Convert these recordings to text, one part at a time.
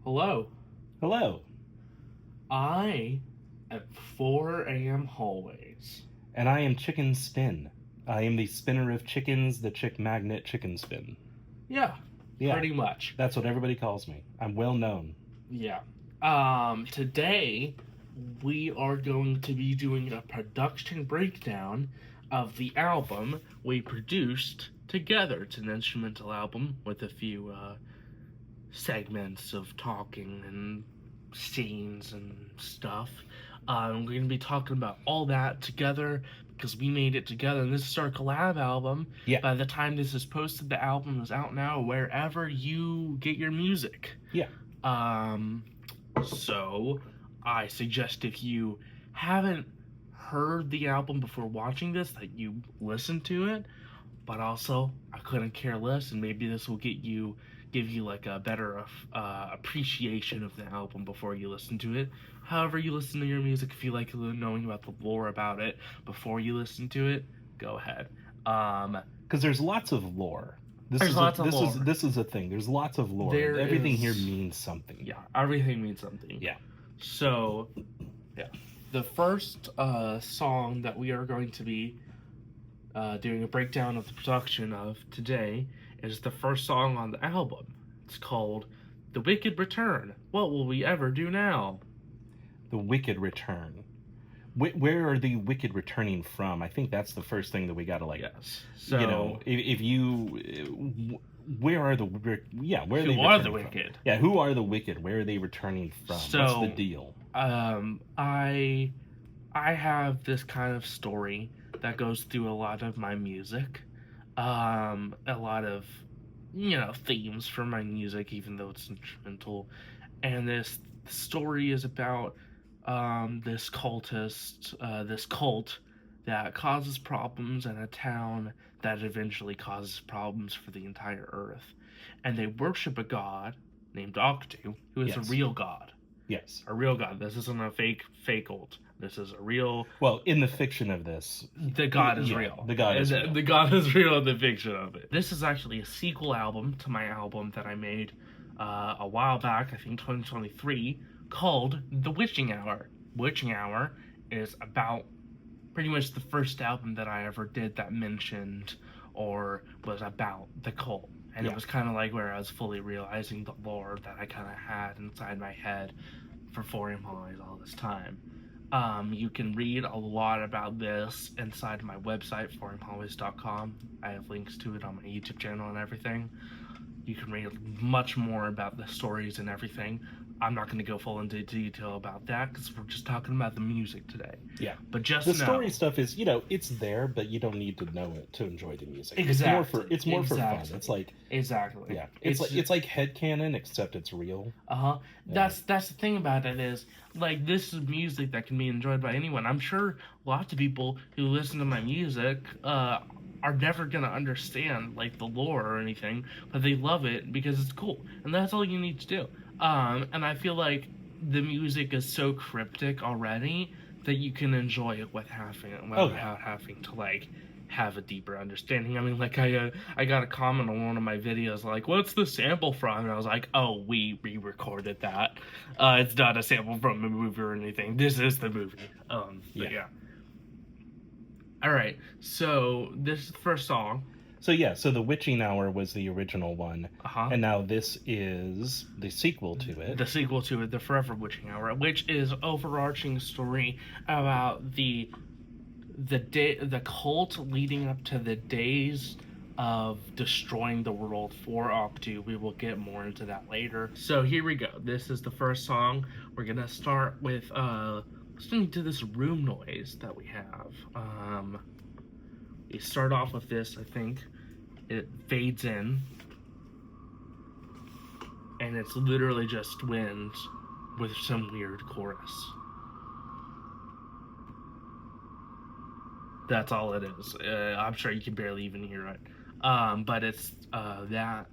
Hello. Hello. I am 4 a.m. hallways. And I am Chicken Spin. I am the spinner of chickens, the chick magnet chicken spin. Yeah, Yeah, pretty much. that's what everybody calls me. I'm well known. Yeah. Today we are going to be doing a production breakdown of the album we produced together. It's an instrumental album with a few segments of talking and scenes and stuff. We're going to be talking about all that together because we made it together. And this is our collab album. Yeah. By the time this is posted, the album is out now wherever you get your music. Yeah. So I suggest if you haven't heard the album before watching this, that you listen to it. But also, I couldn't care less, and maybe this will give you like a better appreciation of the album before you listen to it. However you listen to your music, if you like knowing about the lore about it before you listen to it, go ahead. Because there's lots of lore. This is a thing. There's lots of lore. Everything here means something. Yeah, everything means something. Yeah. So, yeah, the first song that we are going to be doing a breakdown of the production of today is the first song on the album. It's called The Wicked Return. What will we ever do now? The Wicked Return. Where are the wicked returning from? I think that's the first thing that we gotta Yes. So, where are the who are the wicked? From? Yeah, who are the wicked? Where are they returning from? So, what's the deal? I have this kind of story that goes through a lot of my music, a lot of themes for my music, even though it's instrumental. And this story is about this cult that causes problems in a town that eventually causes problems for the entire earth. And they worship a god named Octu, who is a real god. Yes. A real god. This isn't a fake cult. This is a real... Well, in the fiction of this... The god is real. The god is real. The god is real in the fiction of it. This is actually a sequel album to my album that I made a while back, I think 2023, called The Witching Hour. Witching Hour is about pretty much the first album that I ever did that mentioned or was about the cult. And it was kind of like where I was fully realizing the lore that I kind of had inside my head for 4am Hallways all this time. You can read a lot about this inside my website, 4amhallways.com. I have links to it on my YouTube channel and everything. You can read much more about the stories and everything. I'm not going to go full into detail about that because we're just talking about the music today. Yeah. But just the story stuff is, it's there, but you don't need to know it to enjoy the music. Exactly. It's more for fun. It's like... Exactly. Yeah. It's like headcanon, except it's real. Uh-huh. Yeah. That's the thing about it is, like, this is music that can be enjoyed by anyone. I'm sure lots of people who listen to my music, are never gonna understand like the lore or anything, but they love it because it's cool, and that's all you need to do. And I feel like the music is so cryptic already that you can enjoy it without having to like have a deeper understanding. I mean, like I got a comment on one of my videos like, "What's the sample from?" And I was like, "Oh, we re-recorded that. It's not a sample from a movie or anything. This is the movie." Yeah. All right, so this is the first song. So The Witching Hour was the original one, and now this is the sequel to it. The sequel to it, The Forever Witching Hour, which is overarching story about the cult leading up to the days of destroying the world for Octu. We will get more into that later. So here we go. This is the first song. We're gonna start with listening to this room noise that we have. We start off with this, I think. It fades in. And it's literally just wind with some weird chorus. That's all it is. I'm sure you can barely even hear it. But it's that.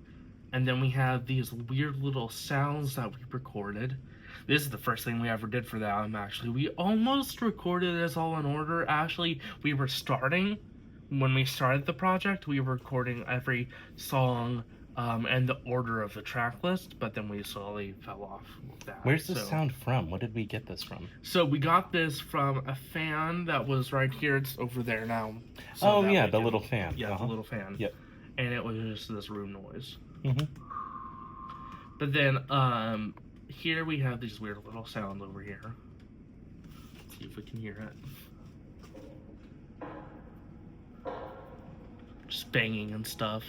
And then we have these weird little sounds that we recorded. This is the first thing we ever did for the album, actually. We almost recorded this all in order. Actually, when we started the project, we were recording every song and the order of the track list, but then we slowly fell off with that. Where's this sound from? What did we get this from? So we got this from a fan that was right here. It's over there now. So the little fan. Yeah, the little fan. Yep. And it was just this room noise. Mm-hmm. But then here we have these weird little sounds over here. Let's see if we can hear it. Just banging and stuff.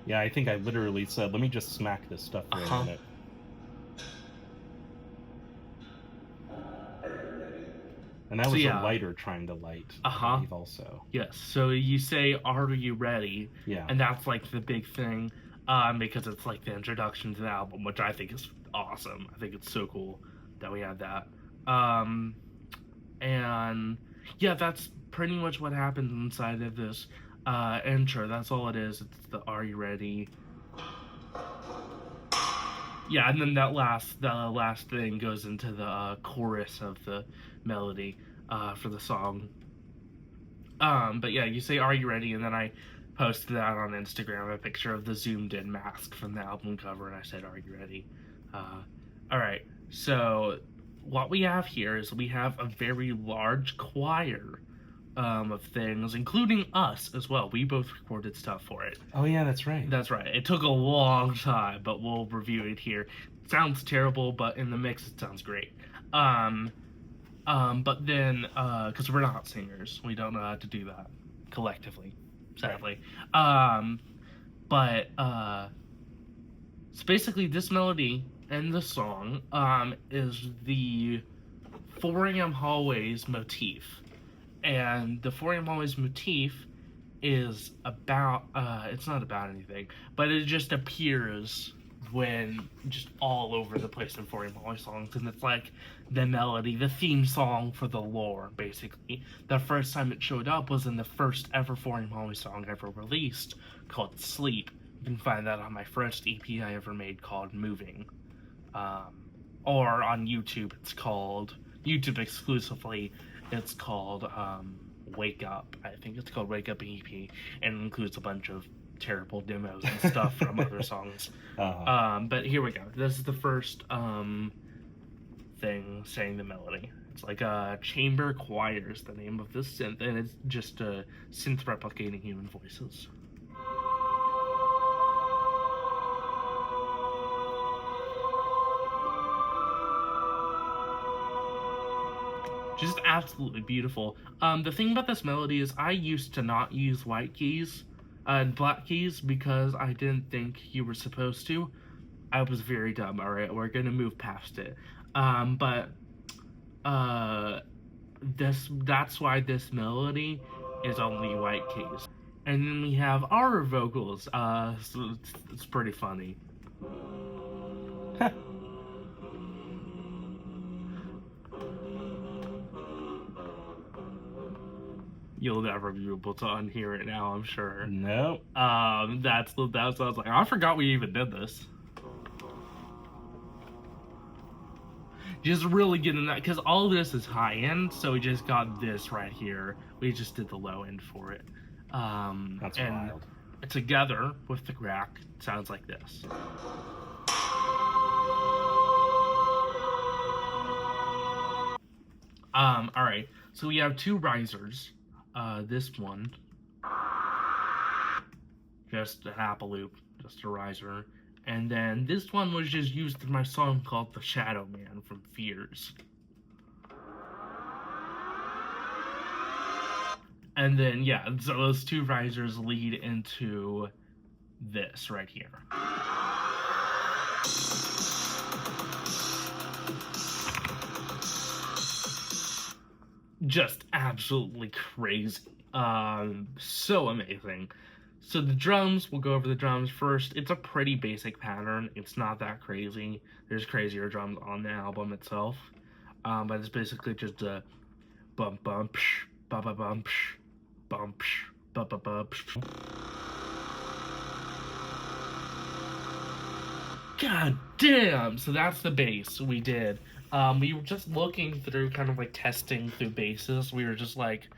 Yeah, I think I literally said, let me just smack this stuff for a minute. And that was a lighter trying to light, I believe, also. Yes, so you say, are you ready? Yeah. And that's like the big thing, because it's like the introduction to the album, which I think is awesome. I think it's so cool that we have that. And yeah, that's pretty much what happens inside of this intro. That's all it is. It's the are you ready? Yeah, and then the last thing goes into the chorus of the melody for the song. But yeah, you say, are you ready? And then I posted that on Instagram, a picture of the zoomed in mask from the album cover, and I said, are you ready? Alright, so what we have here is we have a very large choir of things, including us as well. We both recorded stuff for it. Oh yeah, that's right. That's right. It took a long time, but we'll review it here. It sounds terrible, but in the mix it sounds great. But then, because we're not singers, we don't know how to do that collectively, sadly. Right. So basically this melody and the song is the 4 a.m. hallways motif. And the 4 a.m. hallways motif is about, it's not about anything, but it just appears when just all over the place in 4 a.m. hallways songs, and it's like the melody, the theme song for the lore, basically. The first time it showed up was in the first ever 4 a.m. hallways song ever released, called Sleep. You can find that on my first EP I ever made called Moving. Or on YouTube, it's called, YouTube exclusively, it's called Wake Up. I think it's called Wake Up EP, and it includes a bunch of terrible demos and stuff from other songs. But here we go. This is the first thing saying the melody. It's like a chamber choir is the name of this synth, and it's just a synth replicating human voices. Just absolutely beautiful. The thing about this melody is I used to not use white keys and black keys because I didn't think you were supposed to. I was very dumb. Alright, we're gonna move past it. That's why this melody is only white keys. And then we have our vocals, so it's pretty funny. You'll never be able to unhear it now, I'm sure. Nope. That's what I was like, I forgot we even did this. Just really getting that, because all this is high end, so we just got this right here. We just did the low end for it. That's wild. Together with the crack, it sounds like this. Alright, so we have 2 risers. This one, just a apple loop, just a riser. And then this one was just used in my song called The Shadow Man from Fears. And then, yeah, so those 2 risers lead into this right here. Just absolutely crazy. So amazing. So the drums, we'll go over the drums first. It's a pretty basic pattern. It's not that crazy. There's crazier drums on the album itself. But it's basically just a bump bump psh, ba ba bump psh, bump psh, ba ba ba psh. God damn! So that's the bass we did. We were just looking through, kind of like testing through basses. We were just like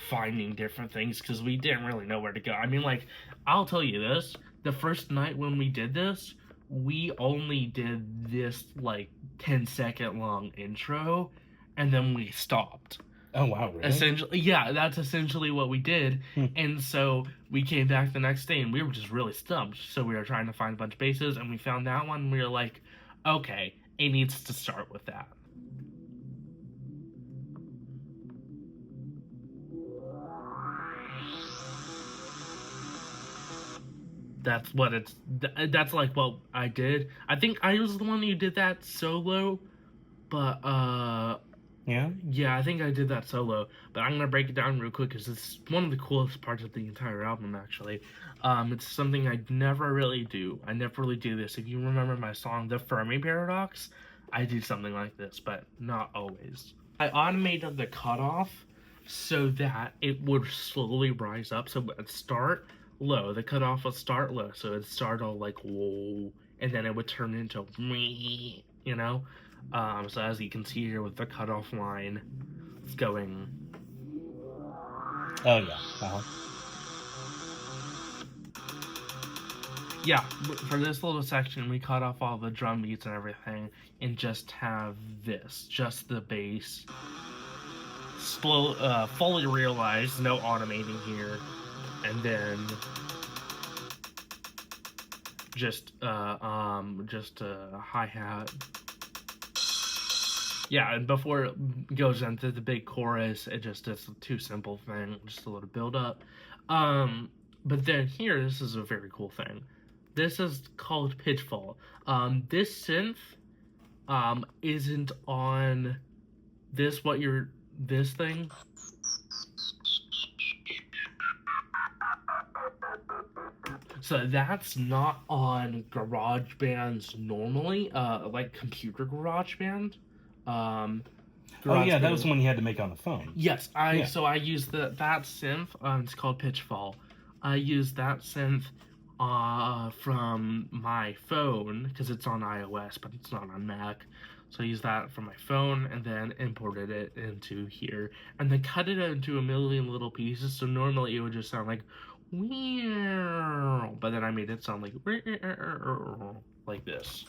finding different things because we didn't really know where to go. I mean, like, I'll tell you this the first night when we did this, we only did this like 10-second long intro, and then we stopped. Oh wow, really? Essentially, yeah, that's essentially what we did. And so we came back the next day and we were just really stumped. So we were trying to find a bunch of bases, and we found that one, and we were like, okay, it needs to start with that. That's like what I did. I think I was the one who did that solo, but yeah, I think I did that solo. But I'm gonna break it down real quick because it's one of the coolest parts of the entire album, actually. It's something I never really do. I never really do this. If you remember my song The Fermi Paradox, I do something like this, but not always. I automated the cutoff so that it would slowly rise up. So at start low, the cutoff would start low, so it'd start all like whoa, and then it would turn into me, you know. So as you can see here with the cutoff line, it's going. Oh yeah. Yeah, for this little section, we cut off all the drum beats and everything, and just have this, just the bass. Fully realized, no automating here, and then just a hi-hat. Yeah, and before it goes into the big chorus, it just is a too simple thing, just a little build up. But then here, this is a very cool thing. This is called Pitchfall. This synth isn't on this thing. So that's not on GarageBands normally, like computer GarageBand. Oh yeah, that was the one you had to make on the phone. Yes, so I used that synth. It's called Pitchfall. I used that synth from my phone because it's on iOS, but it's not on Mac. So I used that from my phone and then imported it into here and then cut it into a million little pieces. So normally it would just sound like meow, but then I made it sound like this.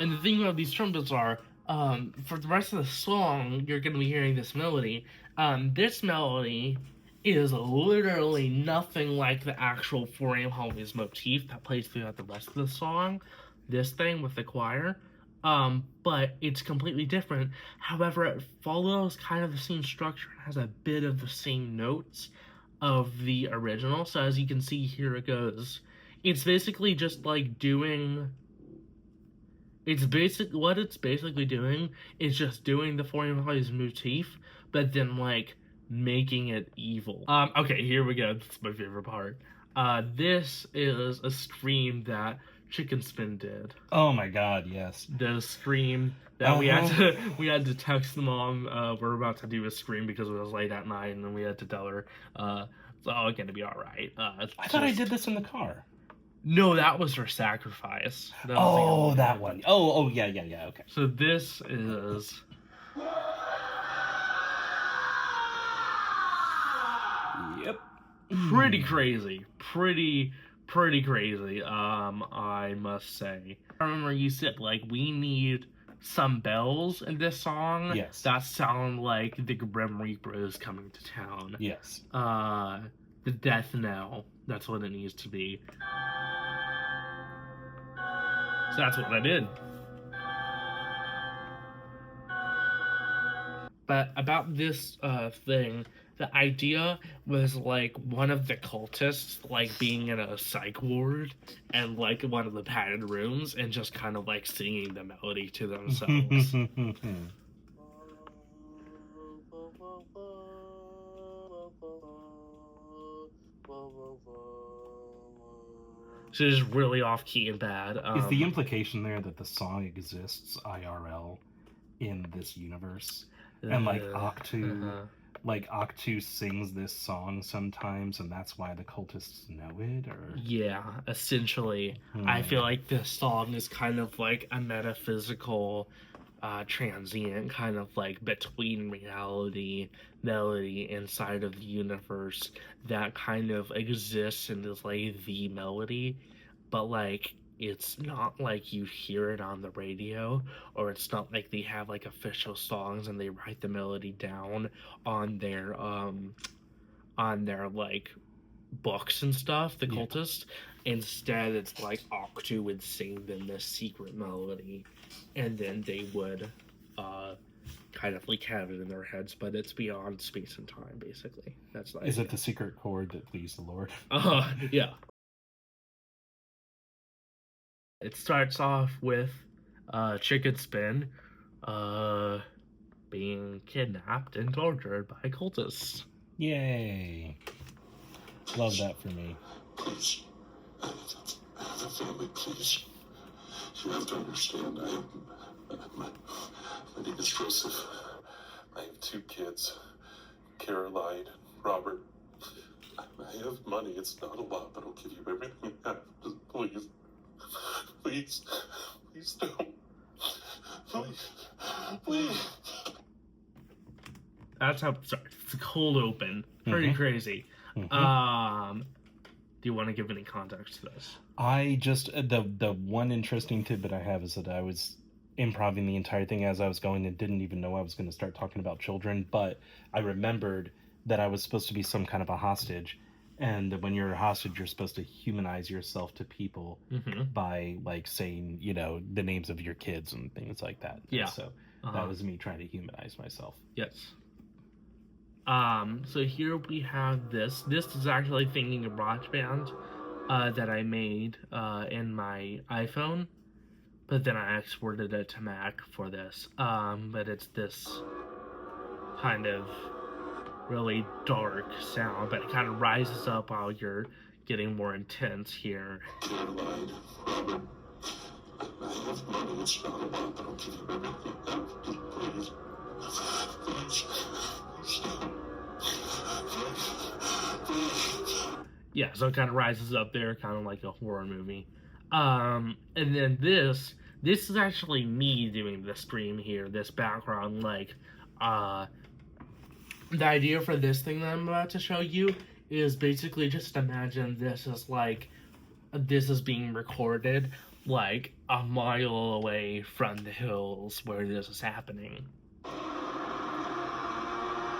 And the thing about these trumpets are, for the rest of the song, you're going to be hearing this melody. This melody is literally nothing like the actual 4 AM Hallways motif that plays throughout the rest of the song. This thing with the choir. But it's completely different. However, it follows kind of the same structure and has a bit of the same notes of the original. So as you can see, here it goes. It's basically just like doing... what it's basically doing is just doing the 4 AM Hallways motif, but then like making it evil. Okay, here we go. That's my favorite part. This is a scream that Chicken Spin did. Oh my god, yes. The scream that we had to text the mom, we're about to do a scream because it was late at night, and then we had to tell her, it's all gonna be alright. I thought I did this in the car. No, that was her sacrifice. That one. Oh, yeah, okay. So this is... Yep. Pretty crazy. Pretty crazy, I must say. I remember you said, like, we need some bells in this song. Yes. That sound like the Grim Reaper is coming to town. Yes. The death knell. That's what it needs to be. So that's what I did. But about this thing, the idea was like one of the cultists like being in a psych ward and like one of the padded rooms and just kind of like singing the melody to themselves. So it's just really off key and bad. Is the implication there that the song exists IRL in this universe? And like Octu like Octu sings this song sometimes, and that's why the cultists know it, or yeah, essentially. I feel like this song is kind of like a metaphysical transient, kind of like between reality, melody inside of the universe that kind of exists and is like the melody, but like it's not like you hear it on the radio, or it's not like they have like official songs and they write the melody down on their like books and stuff, the cultists. Instead, it's like Octu would sing them this secret melody, and then they would kind of like have it in their heads, but it's beyond space and time, basically. That's the Is it the secret chord that pleased the Lord? Yeah. It starts off with Chicken Spin being kidnapped and tortured by cultists. Yay. Love that for me. Please. I have a family, please. You have to understand, my name is Joseph. I have 2 kids, Caroline and Robert. I have money, it's not a lot, but I'll give you everything I have. Just please. Please. Please don't. Please. That's how it starts. It's a cold open. Pretty crazy. Mm-hmm. Do you want to give any context to this? I just the one interesting tidbit I have is that I was improvising the entire thing as I was going and didn't even know I was going to start talking about children, but I remembered that I was supposed to be some kind of a hostage, and that when you're a hostage you're supposed to humanize yourself to people by like saying, you know, the names of your kids and things like that. Yeah. And so that was me trying to humanize myself. Yes. So here we have this. This is actually thinking of GarageBand that I made in my iPhone, but then I exported it to Mac for this. But it's this kind of really dark sound, but it kind of rises up while you're getting more intense here. Caroline, Robert, I have money, it's not a lot, but I'll give you everything. Please. Please. Please don't. Yeah, so it kind of rises up there, kind of like a horror movie. And then this is actually me doing the scream here, this background, like, the idea for this thing that I'm about to show you is basically just imagine this is being recorded, like, a mile away from the hills where this is happening.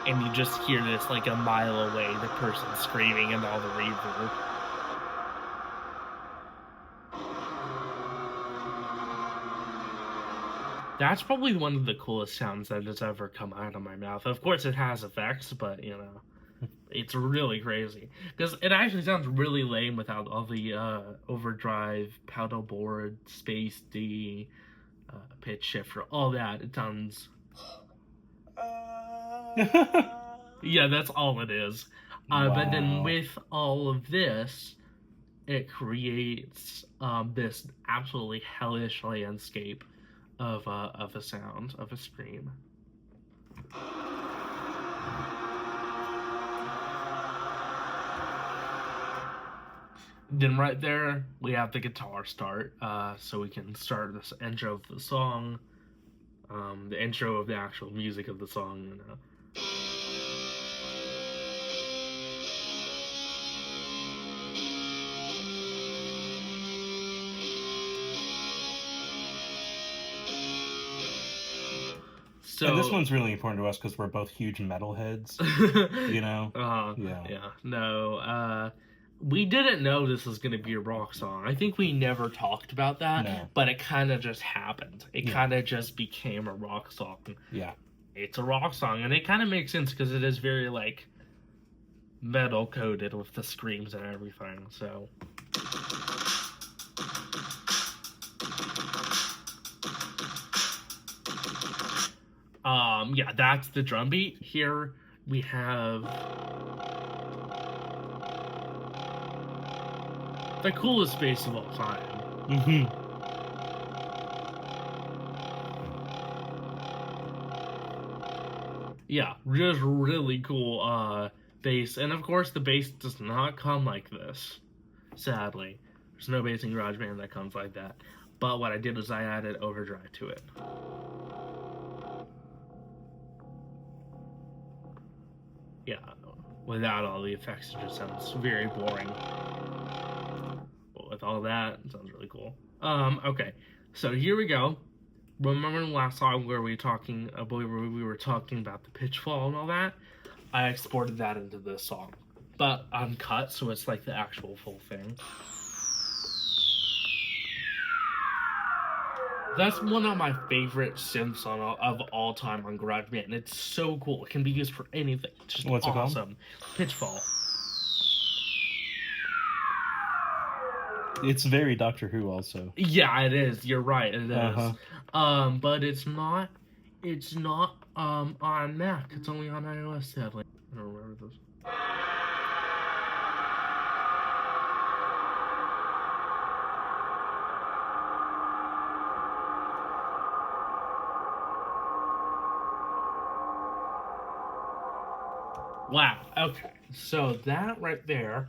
And you just hear this like a mile away, the person screaming and all the reverb. That's probably one of the coolest sounds that has ever come out of my mouth. Of course it has effects, but you know, it's really crazy. Because it actually sounds really lame without all the overdrive, pedal board, space D, pitch shifter, all that. It sounds... yeah, that's all it is. Wow. But then with all of this, it creates this absolutely hellish landscape of a sound, of a scream. Then right there, we have the guitar start, so we can start this intro of the song, the intro of the actual music of the song, you know. So, and this one's really important to us because we're both huge metalheads, you know? Yeah. No, we didn't know this was going to be a rock song. I think we never talked about that, but it kind of just happened. It kind of just became a rock song. Yeah. It's a rock song, and it kind of makes sense because it is very, like, metal-coded with the screams and everything, so... yeah, that's the drum beat. Here we have the coolest bass of all time. Yeah, just really cool bass. And of course, the bass does not come like this. Sadly, there's no bass in GarageBand that comes like that. But what I did is I added overdrive to it. Yeah, without all the effects, it just sounds very boring. But with all that, it sounds really cool. Okay, so here we go. Remember the last song where we talking? I believe we were talking about the pitchfall and all that. I exported that into this song, but uncut, so it's like the actual full thing. That's one of my favorite synths of all time on GarageBand. It's so cool. It can be used for anything. It's just What's awesome. Pitchfall. It's very Doctor Who also. Yeah, it is. You're right. It is. Uh-huh. But it's not. It's not on Mac. It's only on iOS, sadly. I don't remember this. Wow. Okay. So that right there,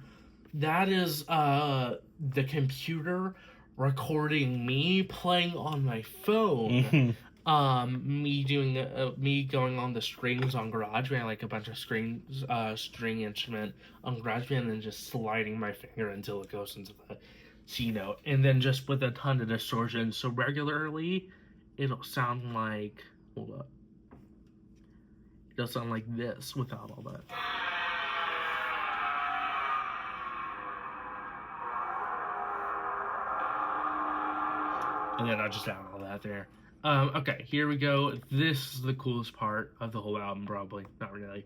that is the computer recording me playing on my phone. Me doing me going on the strings on GarageBand, like a bunch of string instrument on GarageBand, and just sliding my finger until it goes into the C note, and then just with a ton of distortion. So regularly, it'll sound like, hold up, it'll sound like this without all that. And then I just add all that there. Okay, here we go. This is the coolest part of the whole album, probably. Not really.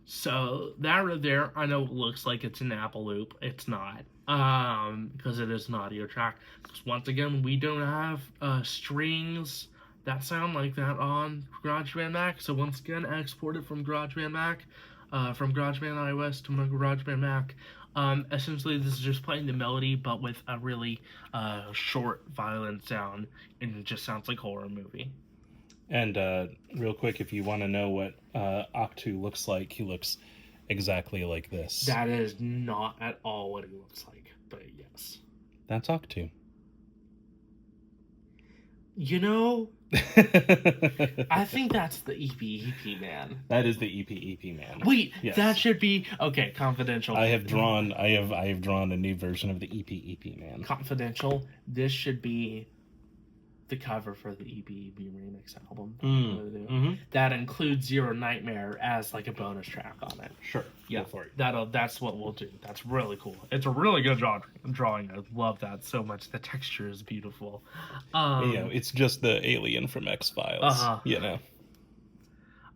So that right there, I know it looks like it's an Apple loop. It's not. Because it is an audio track. Because once again, we don't have strings that sound like that on GarageBand Mac. So once again, I exported from GarageBand Mac, from GarageBand iOS to my GarageBand Mac. Essentially, this is just playing the melody, but with a really short, violent sound, and it just sounds like a horror movie. And real quick, if you want to know what Octu looks like, he looks exactly like this. That is not at all what he looks like, but yes. That's Octu. You know, I think that's the EP man. That is the EP man. Wait, yes. That should be okay. Confidential. I have drawn a new version of the EP man. Confidential. This should be the cover for the EP remix album. That includes Zero Nightmare as like a bonus track on it. Sure. Yeah, that's what we'll do. That's really cool. It's a really good drawing. I love that so much. The texture is beautiful. It's just the alien from X-Files. You know.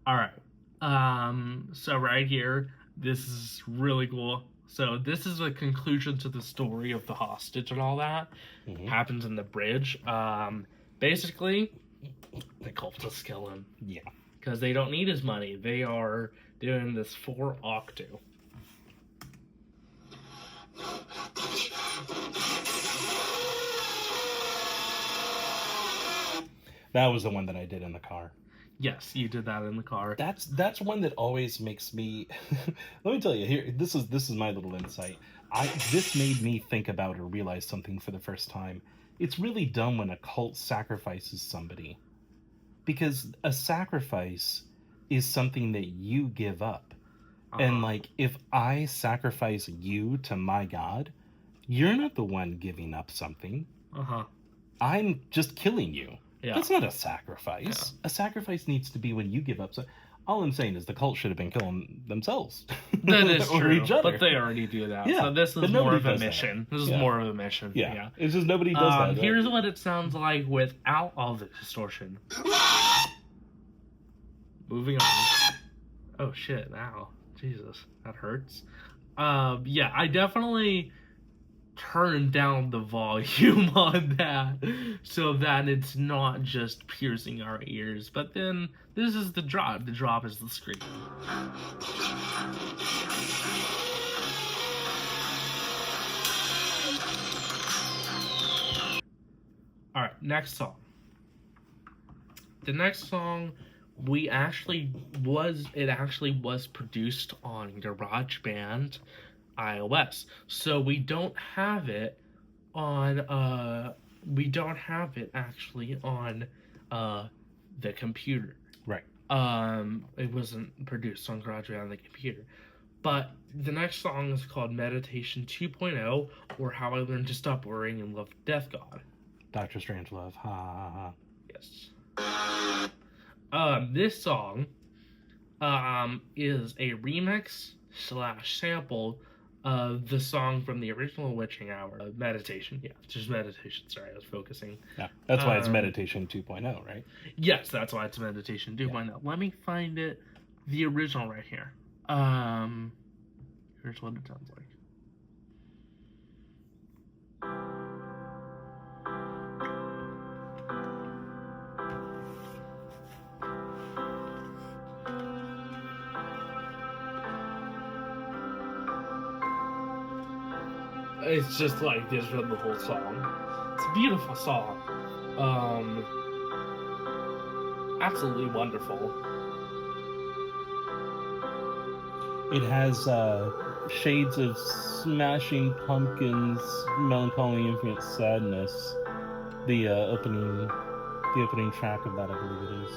All right. So right here, this is really cool. So this is a conclusion to the story of the hostage and all that. Happens in the bridge. Basically, the cultists kill him. Yeah. Because they don't need his money. They are doing this for Octu. That was the one that I did in the car. Yes, you did that in the car. That's one that always makes me. Let me tell you here. This is my little insight. This made me think about or realize something for the first time. It's really dumb when a cult sacrifices somebody, because a sacrifice is something that you give up. And like, if I sacrifice you to my God, you're not the one giving up something. I'm just killing you. Yeah. That's not a sacrifice. Yeah. A sacrifice needs to be when you give up. So all I'm saying is the cult should have been killing themselves. That is or true, each other. but they already do that. Yeah, So this is more of a mission. This is more of a mission. Yeah. It's just nobody does that. Right? Here's what it sounds like without all the distortion. Moving on. Oh shit, ow. Jesus, that hurts. Yeah, I definitely turn down the volume on that so that it's not just piercing our ears. But then this is the drop. The drop is the scream. Alright, next song. The next song actually was produced on GarageBand iOS. So we don't have it actually on the computer. Right. It wasn't produced on GarageBand on the computer. But the next song is called Meditation 2.0, or How I Learned to Stop Worrying and Love Death God. Dr. Strangelove. Ha ha ha. Yes. This song is a remix / sample of the song from the original Witching Hour, Meditation. Yeah, just Meditation. Sorry, I was focusing. Yeah, that's why it's Meditation 2.0, right? Yes, that's why it's Meditation 2.0. Yeah. Let me find it. The original right here. Here's what it sounds like. It's just like this from the whole song. It's a beautiful song. Absolutely wonderful. It has shades of Smashing Pumpkins, Melancholy Infinite Sadness. The opening track of that, I believe it is.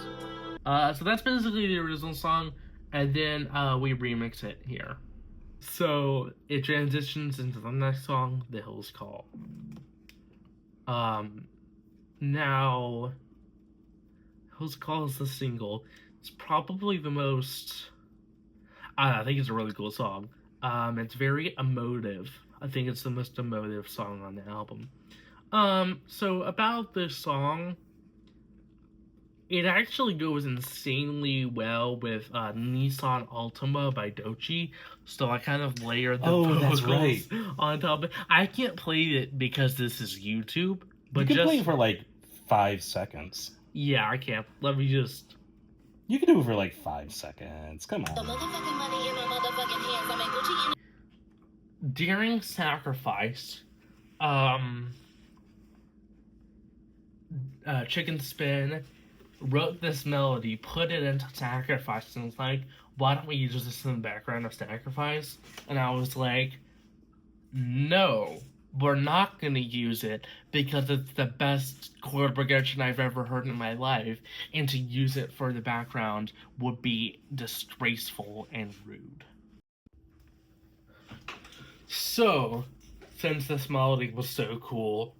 So that's basically the original song, and then we remix it here. So it transitions into the next song, The Hills Call. Now, Hills Call is the single. It's probably the most, I think it's a really cool song. It's very emotive. I think it's the most emotive song on the album. So about this song, it actually goes insanely well with Nissan Altima by Doechii, so I kind of layered the vocals on top of it. I can't play it because this is YouTube, but you can play it for like 5 seconds. Yeah, I can't. Let me just... You can do it for like 5 seconds. Come on. During Sacrifice, Chicken Spin wrote this melody, put it into Sacrifice, and was like, why don't we use this in the background of Sacrifice? And I was like, no, we're not going to use it because it's the best chord progression I've ever heard in my life, and to use it for the background would be disgraceful and rude. So, since this melody was so cool,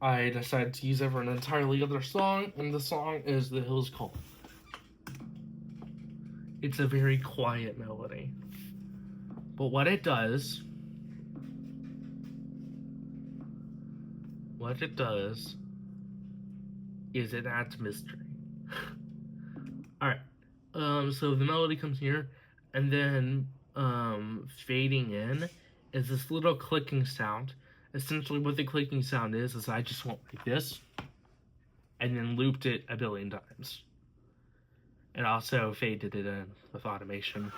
I decided to use it for an entirely other song, and the song is The Hills Call. It's a very quiet melody. But what it does is it adds mystery. Alright, so the melody comes here, and then fading in is this little clicking sound. Essentially what the clicking sound is I just went like this and then looped it a billion times. And also faded it in with automation.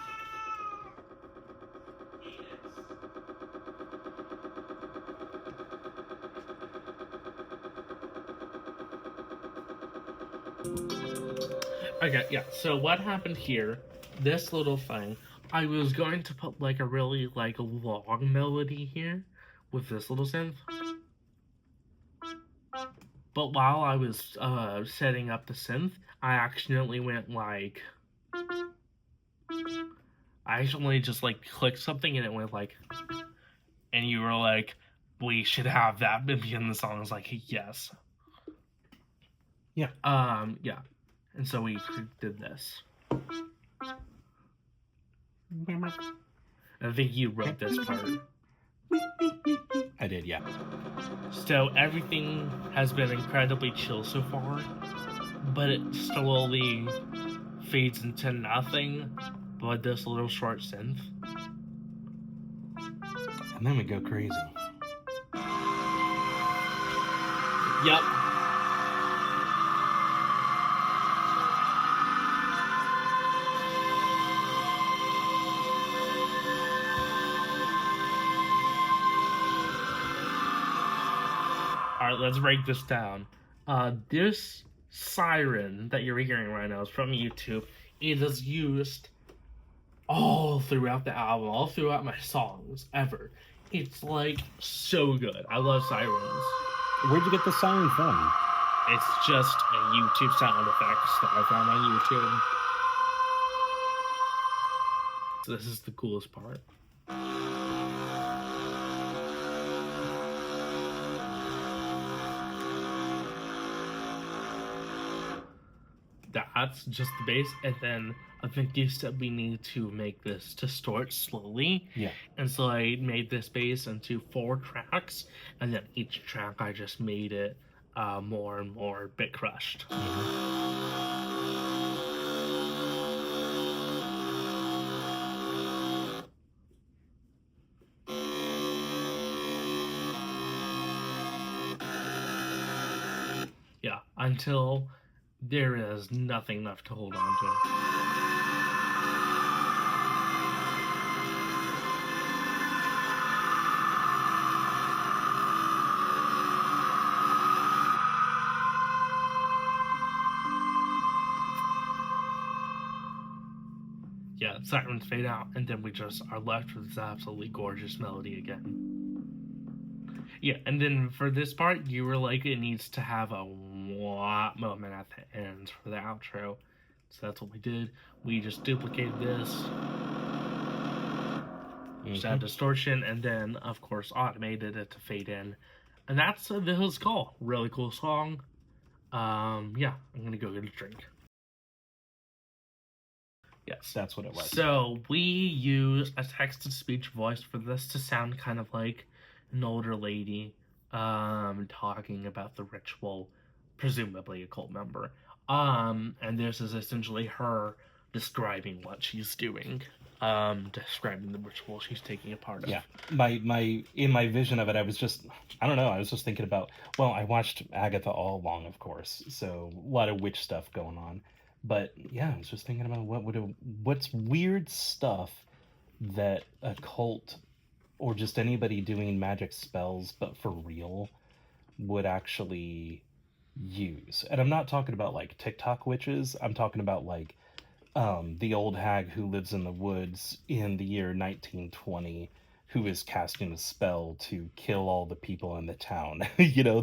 Okay, yeah, so what happened here, this little thing, I was going to put like a really like long melody here with this little synth. But while I was setting up the synth, I accidentally went like... I accidentally just like clicked something and it went like... And you were like, we should have that be in the song. I was like, yes. Yeah. Yeah. And so we did this. I think you wrote this part. I did, yeah. So everything has been incredibly chill so far, but it slowly fades into nothing but this little short synth. And then we go crazy. Yep. Alright, let's break this down. This siren that you're hearing right now is from YouTube. It is used all throughout the album, all throughout my songs, ever. It's like so good. I love sirens. Where'd you get the siren from? It's just a YouTube sound effects that I found on YouTube. So this is the coolest part. That's just the bass, and then I think you said we need to make this distort slowly. Yeah. And so I made this bass into 4 tracks, and then each track I just made it more and more bit crushed. Yeah, until there is nothing left to hold on to. Yeah, sirens fade out, and then we just are left with this absolutely gorgeous melody again. Yeah, and then for this part, you were like, it needs to have a what moment at the end for the outro. So that's what we did. We just duplicated this, just add distortion, and then, of course, automated it to fade in. And that's The Hill's Call. Really cool song. Yeah, I'm gonna go get a drink. Yes. That's what it was. So we use a text-to-speech voice for this to sound kind of like an older lady talking about the ritual, presumably a cult member. And this is essentially her describing what she's doing, describing the ritual she's taking a part of. Yeah, in my vision of it, I was just thinking about, well, I watched Agatha all along, of course, so a lot of witch stuff going on. But yeah, I was just thinking about what's weird stuff that a cult or just anybody doing magic spells, but for real, would actually use. And I'm not talking about like TikTok witches. I'm talking about like the old hag who lives in the woods in the year 1920, who is casting a spell to kill all the people in the town. You know,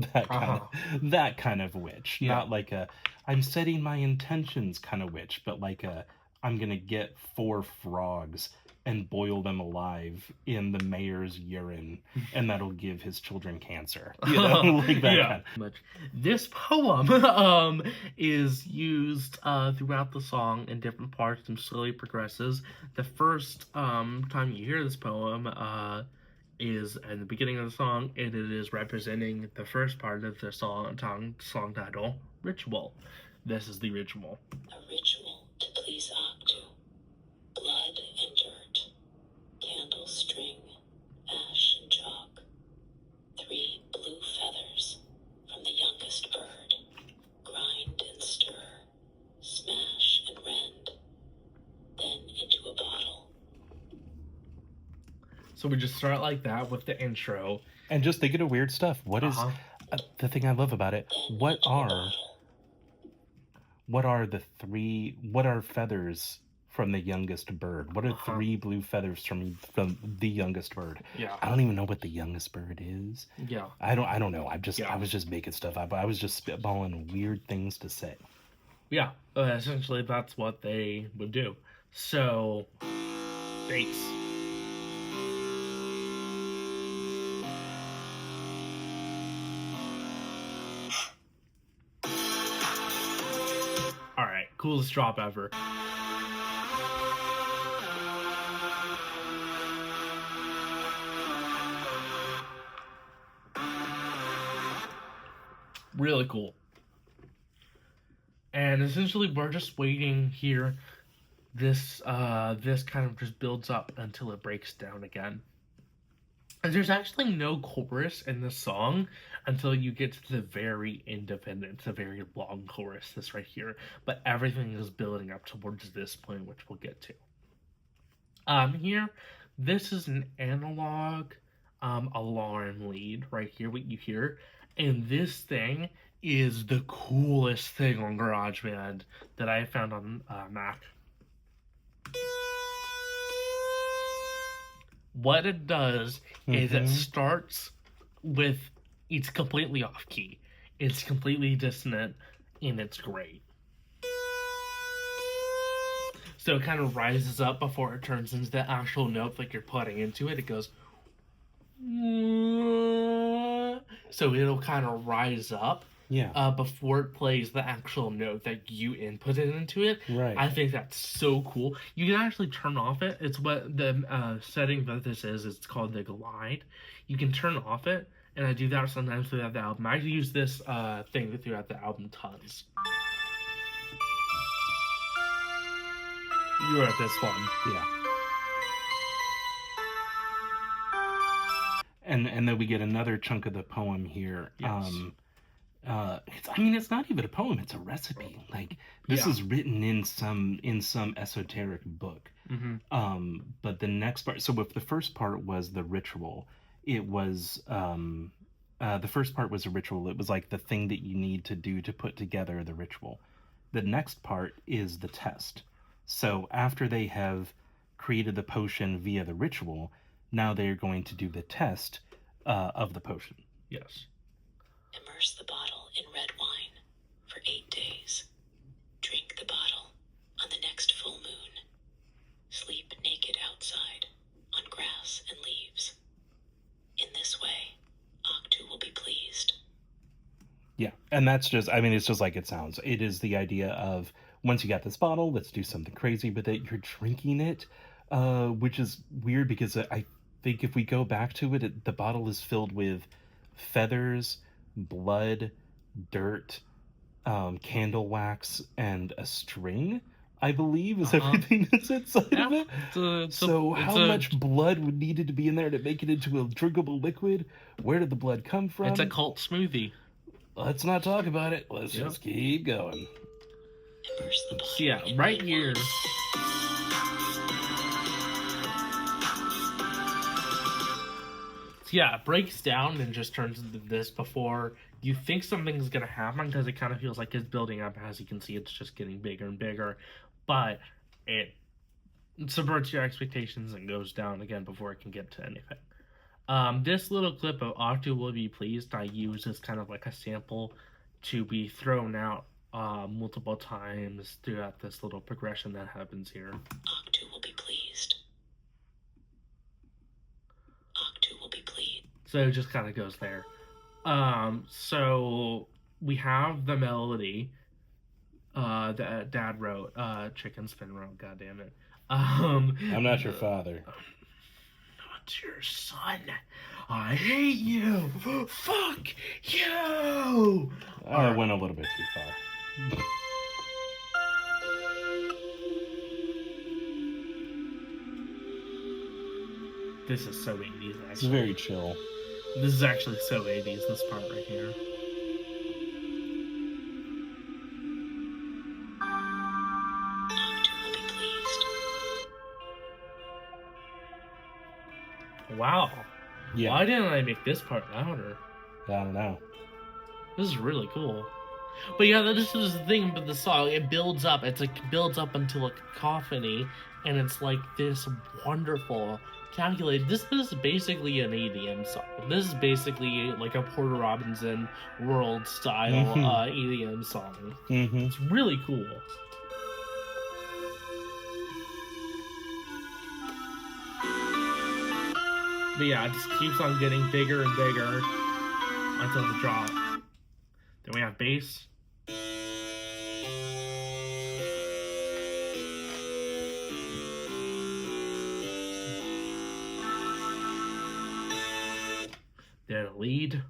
that kind of witch. Yeah. Not like a I'm setting my intentions kind of witch, but like a I'm gonna get 4 frogs and boil them alive in the mayor's urine, and that'll give his children cancer. You know, like that kind of. This poem is used throughout the song in different parts and slowly progresses. The first time you hear this poem is in the beginning of the song, and it is representing the first part of the song title, Ritual. This is the ritual. A ritual to please Octu. Blood and dirt. Candle string. Ash and chalk. 3 blue feathers from the youngest bird. Grind and stir. Smash and rend. Then into a bottle. So we just start like that with the intro. And just thinking of weird stuff. What is the thing I love about it? What are feathers from the youngest bird? What are 3 blue feathers from the youngest bird? Yeah. I don't even know what the youngest bird is. Yeah. I don't know. I was just making stuff up. I was just spitballing weird things to say. Yeah. Essentially that's what they would do. So bass. Alright, coolest drop ever. Really cool. And essentially we're just waiting here. This kind of just builds up until it breaks down again. And there's actually no chorus in the song until you get to the very end of it. It's a very long chorus, this right here. But everything is building up towards this point, which we'll get to. Here, this is an analog alarm lead right here, what you hear. And this thing is the coolest thing on GarageBand that I found on Mac. What it does is it starts with, it's completely off key. It's completely dissonant, and it's great. So it kind of rises up before it turns into the actual note that you're putting into it. It goes, so it'll kind of rise up. Yeah. Before it plays the actual note that you inputted into it. Right. I think that's so cool. You can actually turn off it. It's what the setting that this is. It's called the glide. You can turn off it, and I do that sometimes throughout the album. I use this thing throughout the album tons. You wrote this one. Yeah. And then we get another chunk of the poem here. Yes. It's not even a poem, it's a recipe. Like, this is written in some esoteric book. But the next part, so if the first part was the ritual, it was the first part was a ritual. It was like the thing that you need to do to put together the ritual. The next part is the test. So after they have created the potion via the ritual, now they're going to do the test of the potion. Yes. Immerse the bottle in red wine for 8 days. Drink the bottle on the next full moon. Sleep naked outside on grass and leaves. In this way, Octu will be pleased. Yeah, and that's just, it's just like it sounds. It is the idea of, once you got this bottle, let's do something crazy with it. You're drinking it, which is weird because I think if we go back to it, the bottle is filled with feathers, blood, dirt, candle wax, and a string, I believe, is everything that's inside of it. So how much blood would needed to be in there to make it into a drinkable liquid? Where did the blood come from? It's a cult smoothie. Let's not talk about it. Let's just keep going. Immerse the bottle Yeah, in right red here. wine. Yeah, it breaks down and just turns into this before you think something's going to happen, because it kind of feels like it's building up. As you can see, it's just getting bigger and bigger. But it subverts your expectations and goes down again before it can get to anything. This little clip of Octu Will Be Pleased I use as kind of like a sample to be thrown out multiple times throughout this little progression that happens here. Octu will be pleased. Octu will be pleased. So it just kind of goes there. So we have the melody that Dad wrote, Chicken Spin wrote, goddammit. I'm not your father. Not your son. I hate you. Fuck you. I went a little bit too far. This is so 80s, actually. It's very chill. This is actually so 80s, this part right here. Octu will be pleased. Wow. Yeah. Why didn't I make this part louder? I don't know. This is really cool. But yeah, this is the thing about the song. It builds up. It's like builds up until a cacophony, and it's like this wonderful, calculated. This is basically an EDM song. This is basically like a Porter Robinson world style EDM song. It's really cool. But yeah, it just keeps on getting bigger and bigger until the drop. Then we have bass. Then a lead.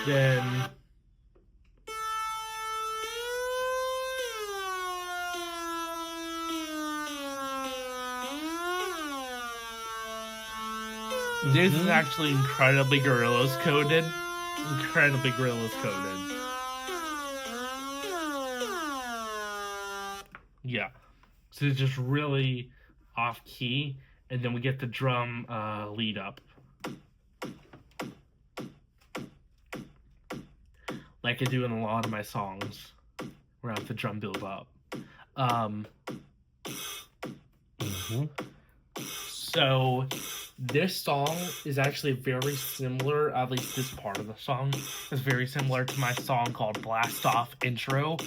Then This is actually incredibly Gorillaz coded. Incredibly Gorillaz coded. Yeah. So it's just really off key, and then we get the drum lead up. Like I do in a lot of my songs, where I have the drum build up. So this song is actually very similar, at least this part of the song is very similar to my song called Blast Off Intro,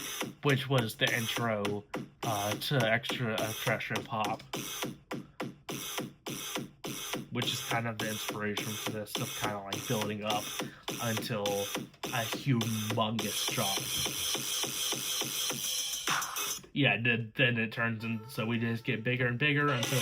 which was the intro to Extra Pop, which is kind of the inspiration for this, of kind of like building up until a humongous drop. Yeah, then it turns in, so we just get bigger and bigger until...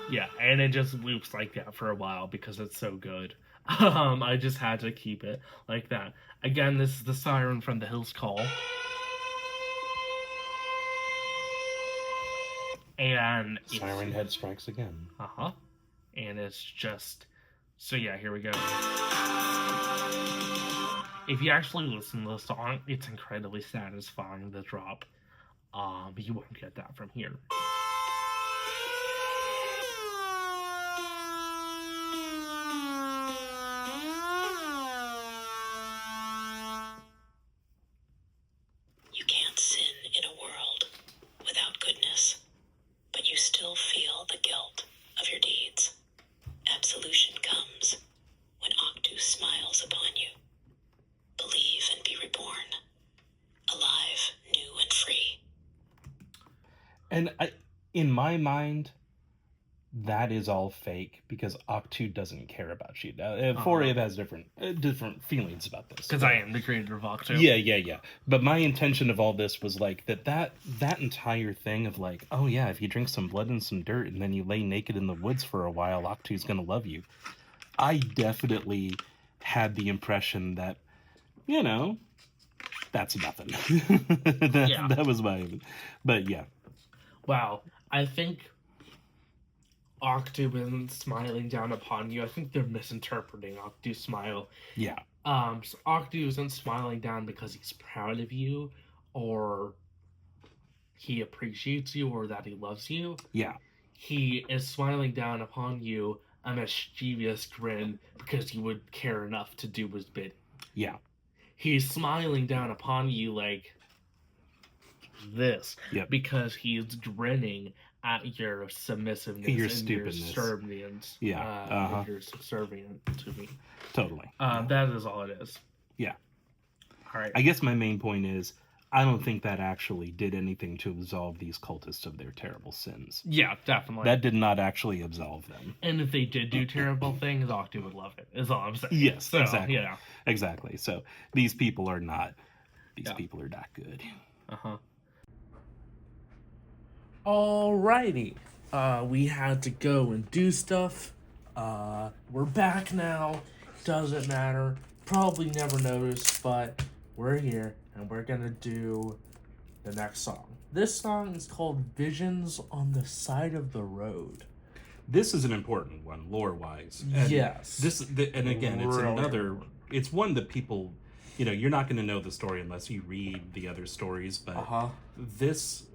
Yeah, and it just loops like that for a while because it's so good. I just had to keep it like that. Again, this is the Siren from the Hills Call. And Siren Head strikes again. And it's just... So yeah, here we go. If you actually listen to the song, it's incredibly satisfying, the drop. But you won't get that from here. You can't sin in a world without goodness, but you still feel the guilt of your deeds. Absolution comes when Octu smiles upon you. Believe and be reborn, alive, new and free. And in my mind, that is all fake because Octu doesn't care about you. 4AB has different feelings about this. Because I am the creator of Octu. Yeah. But my intention of all this was like that entire thing of like, oh yeah, if you drink some blood and some dirt and then you lay naked in the woods for a while, Octu's gonna love you. I definitely had the impression that, you know, that's nothing. That was my... But yeah. Wow. I think Octu isn't smiling down upon you. I think they're misinterpreting Octu's smile. Yeah. So Octu isn't smiling down because he's proud of you, or he appreciates you, or that he loves you. Yeah. He is smiling down upon you, a mischievous grin, because you would care enough to do his bidding. Yeah. He's smiling down upon you like this, because he's grinning at your submissiveness, your and stupidness, your subservience. You're subservient to me. Totally. That is all it is. Yeah. All right. I guess my main point is, I don't think that actually did anything to absolve these cultists of their terrible sins. Yeah, definitely. That did not actually absolve them. And if they did do terrible things, Octu would love it, is all I'm saying. Yes, so, exactly. Yeah. Exactly. So these people are not people are not good. Alrighty. We had to go and do stuff. We're back now. Doesn't matter. Probably never noticed, but we're here and we're gonna do the next song. This song is called Visions on the Side of the Road. This is an important one, lore-wise. Yes. And again, it's Really another... important. It's one that people... You know, you're not going to know the story unless you read the other stories, but this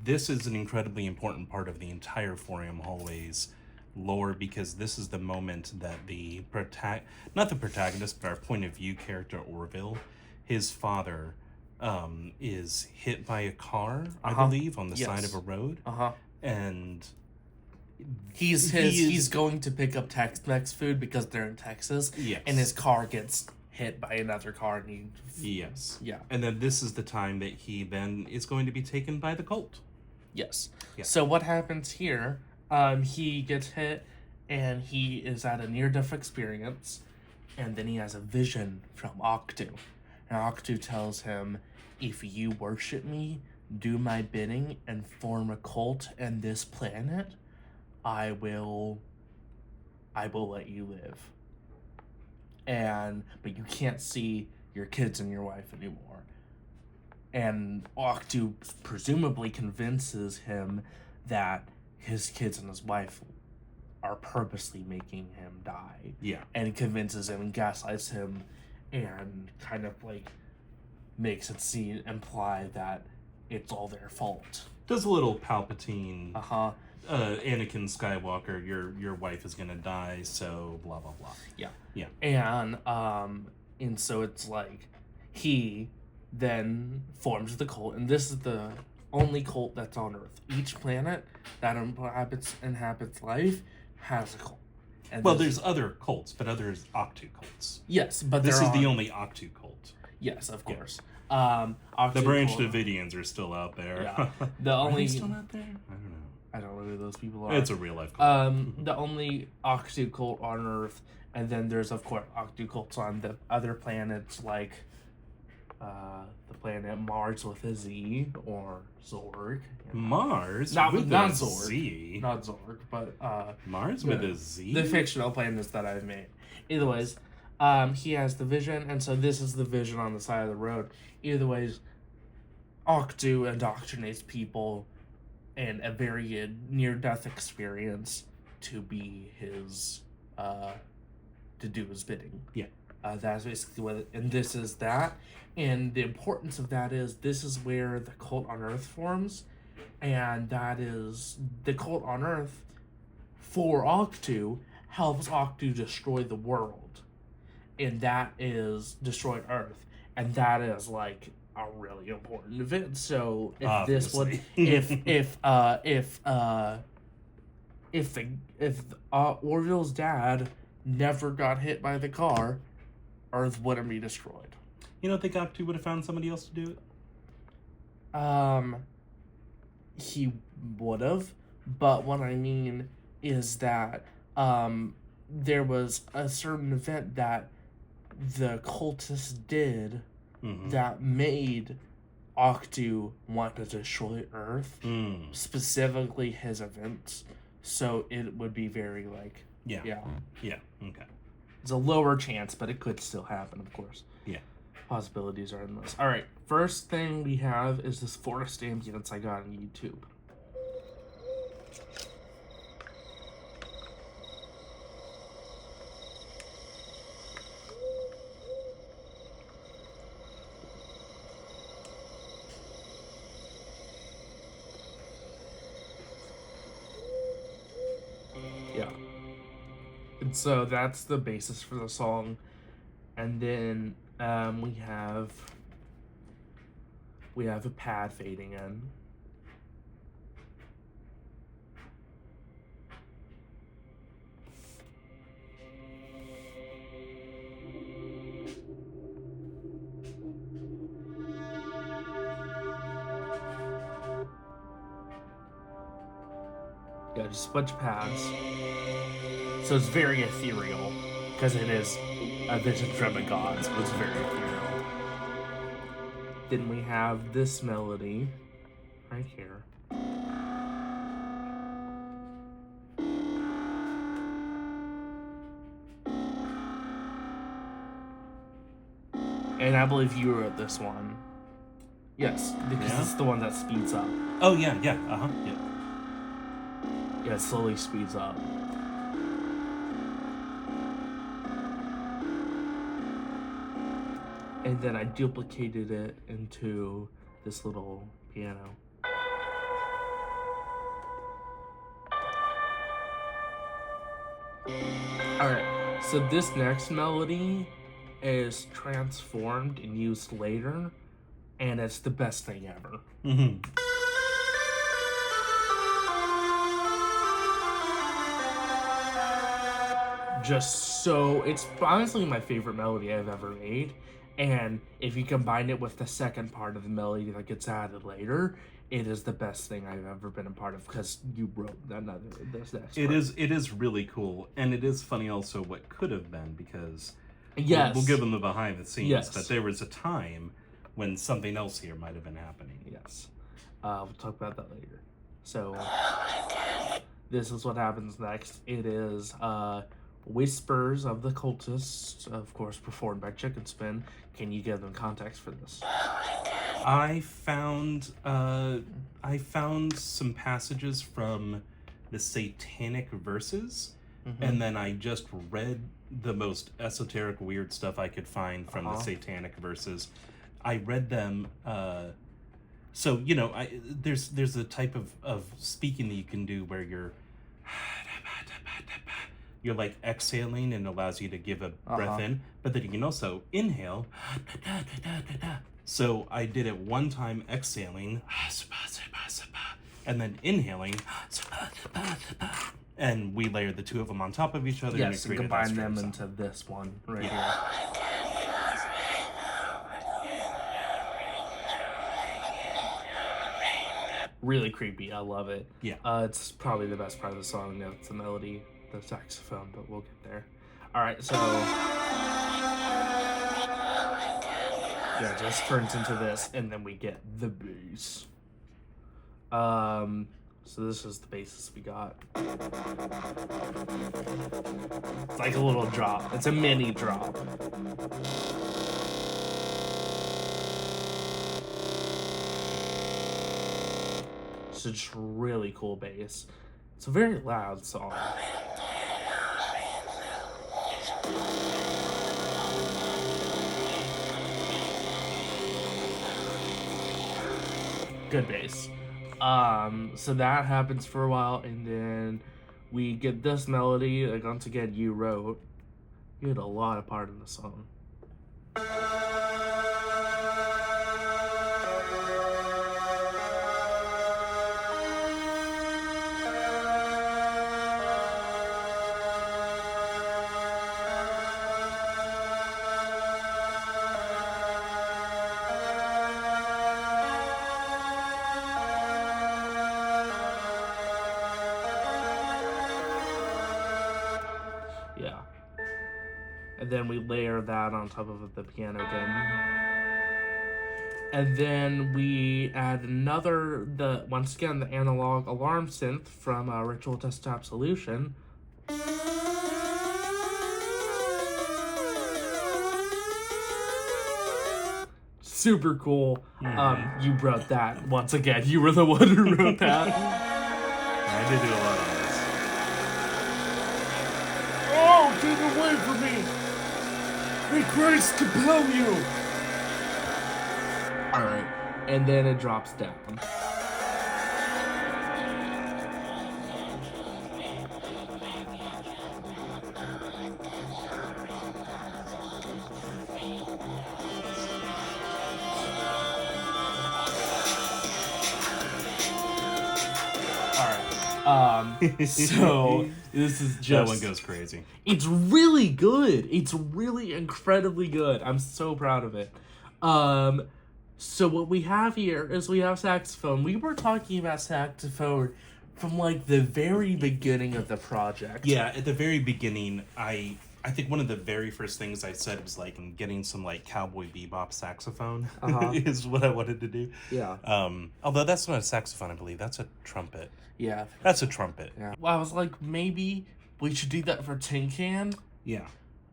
is an incredibly important part of the entire 4AM Hallways lore, because this is the moment that not the protagonist, but our point of view character, Orville, his father, is hit by a car, I believe, on the side of a road. And... He's going to pick up Tex-Mex food because they're in Texas. Yes. And his car gets hit by another car and he... Yes. Yeah. And then this is the time that he then is going to be taken by the cult. Yes. Yeah. So what happens here, he gets hit and he is at a near-death experience, and then he has a vision from Octu. And Octu tells him, if you worship me, do my bidding and form a cult in this planet, I will let you live. But you can't see your kids and your wife anymore. And Octu presumably convinces him that his kids and his wife are purposely making him die. Yeah. And convinces him and gaslights him and kind of like makes it imply that it's all their fault. Does a little Palpatine, Uh-huh. Anakin Skywalker, your wife is gonna die, so blah blah blah. Yeah. Yeah. And so it's like he then forms the cult, and this is the only cult that's on Earth. Each planet that inhabits life has a cult. And Well, there's other cults, but others Octu cults. Yes, but this is the only Octu cult. Yes, of Yeah. course. The Branch Davidians are still out there. Yeah. The Are only they still out there? I don't know. I don't know who those people are. It's a real life cult. The only Octu cult on Earth, and then there's of course Octu cults on the other planets like the planet Mars with a Z or Zorg. Mars Not with not a Zorg. Z. Not Zorg, but Mars with a Z. the fictional planets that I've made. Either ways, he has the vision, and so this is the vision on the side of the road. Either ways, Octu indoctrinates people in a very near-death experience to be his, to do his bidding. Yeah. That's basically what, and this is that. And the importance of that is this is where the cult on Earth forms, and that is the cult on Earth for Octu helps Octu destroy the world, and that is destroy Earth, and that is like a really important event. So if Obviously. if Orville's dad never got hit by the car, Earth wouldn't be destroyed. You don't think Octu would have found somebody else to do it? He would have, but what I mean is that there was a certain event that the cultists did that made Octu want to destroy Earth, specifically his events. So it would be very like Yeah. yeah. Okay. It's a lower chance, but it could still happen, of course. Yeah. Possibilities are endless. All right, first thing we have is this forest ambience I got on YouTube. Yeah. And so that's the basis for the song. And then we have a pad fading in. Yeah, just a bunch of pads. So it's very ethereal, because it is a vision from a god, so it's very ethereal. Then we have this melody right here. And I believe you wrote this one. Yes, because it's the one that speeds up. Oh, yeah. Yeah, Yeah, it slowly speeds up. And then I duplicated it into this little piano. Alright, so this next melody is transformed and used later, and it's the best thing ever. Just so, it's honestly my favorite melody I've ever made. And if you combine it with the second part of the melody that gets added later, it is the best thing I've ever been a part of, because you wrote this next part. It is really cool, and it is funny also what could have been, because yes, we'll give them the behind the scenes, yes, but there was a time when something else here might have been happening. Yes. We'll talk about that later. So this is what happens next. It is Whispers of the Cultists, of course, performed by Chicken Spin. Can you give them context for this? I found some passages from the Satanic Verses, and then I just read the most esoteric, weird stuff I could find from the Satanic Verses. I read them. So you know, there's a type of speaking that you can do where you're like exhaling and allows you to give a breath in, but then you can also inhale. So I did it one time exhaling, and then inhaling, and we layered the two of them on top of each other. Yes, and we and created combine that them string into this one right Yeah. here. Really creepy. I love it. Yeah. It's probably the best part of the song. It's the melody, the saxophone, but we'll get there. All right, so yeah, it just turns into this, and then we get the bass. So this is the basis we got. It's like a little drop. It's a mini drop. So just really cool bass. It's a very loud song. Good bass. So that happens for a while, and then we get this melody. Like, once again, you wrote. You had a lot of part in the song. Yeah. And then we layer that on top of the piano again. And then we add once again, the analog alarm synth from Ritual Desktop Solution. Super cool. You wrote that. Once again, you were the one who wrote that. I did do a lot of this. Oh, get away from me! May Christ compel you! Alright, and then it drops down. So this is just That one goes crazy. It's really good. It's really incredibly good. I'm so proud of it. So what we have here is we have saxophone. We were talking about saxophone from like the very beginning of the project. Yeah, at the very beginning, I think one of the very first things I said was like getting some like Cowboy Bebop saxophone is what I wanted to do. Yeah. Although that's not a saxophone, I believe that's a trumpet. Yeah. That's a trumpet. Yeah. Well, I was like, maybe we should do that for Tin Can. Yeah.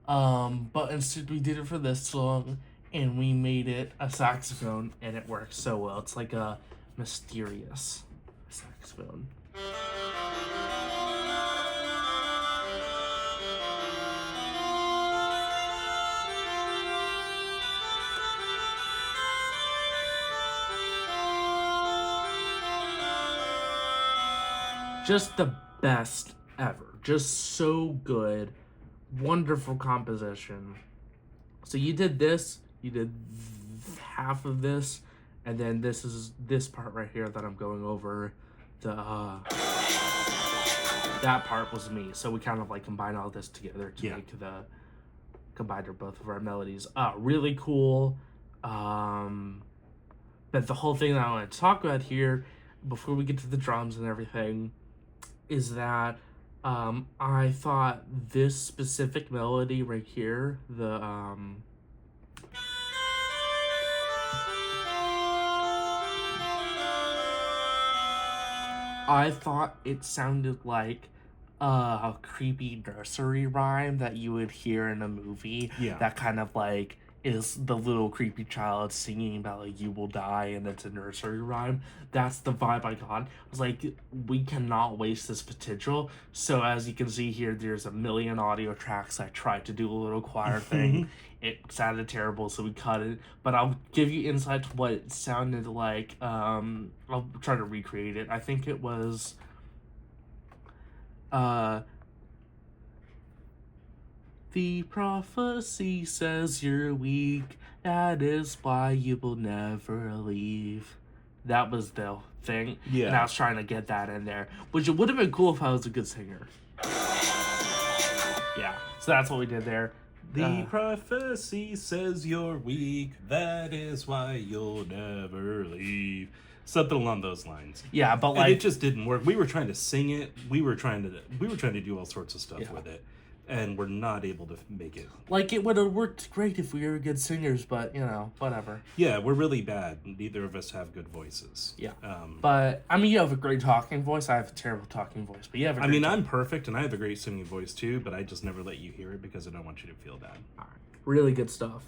But instead we did it for this song, and we made it a saxophone, and it works so well. It's like a mysterious saxophone. Just the best ever. Just so good. Wonderful composition. So you did this, you did half of this, and then this is this part right here that I'm going over. That part was me. So we kind of like combine all this together to make combine both of our melodies. Really cool. But the whole thing that I want to talk about here, before we get to the drums and everything, is that I thought this specific melody right here, I thought it sounded like a creepy nursery rhyme that you would hear in a movie. Yeah. That kind of like is the little creepy child singing about like you will die and it's a nursery rhyme. That's the vibe I got. I was like, we cannot waste this potential. So as you can see here, there's a million audio tracks. I tried to do a little choir thing. It sounded terrible, so we cut it. But I'll give you insight to what it sounded like. I'll try to recreate it. I think it was the prophecy says you're weak, that is why you will never leave. That was the thing. Yeah. And I was trying to get that in there, which it would have been cool if I was a good singer. Yeah, so that's what we did there. The prophecy says you're weak, that is why you'll never leave. Something along those lines. Yeah, but like and it just didn't work. We were trying to sing it. We were trying to do all sorts of stuff with it, and we're not able to make it. Like it would have worked great if we were good singers, but whatever. Yeah, we're really bad. Neither of us have good voices. Yeah. But I mean, you have a great talking voice. I have a terrible talking voice, but you have. I'm perfect, and I have a great singing voice too. But I just never let you hear it because I don't want you to feel bad. All right. Really good stuff.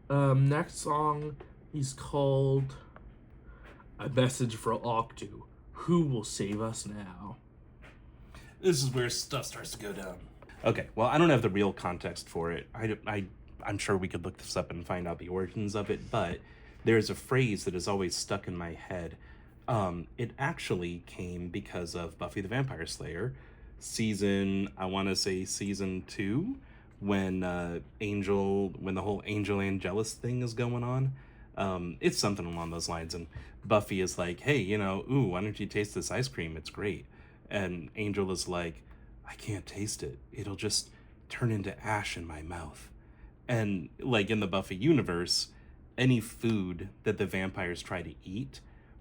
Next song is called "A Message for Octu." Who will save us now? This is where stuff starts to go down. Okay, well, I don't have the real context for it. I'm sure we could look this up and find out the origins of it, but there's a phrase that has always stuck in my head. It actually came because of Buffy the Vampire Slayer, season 2, when the whole Angel Angelus thing is going on. It's something along those lines, and Buffy is like, hey, why don't you taste this ice cream? It's great. And Angel is like, I can't taste it. It'll just turn into ash in my mouth. And like in the Buffy universe, any food that the vampires try to eat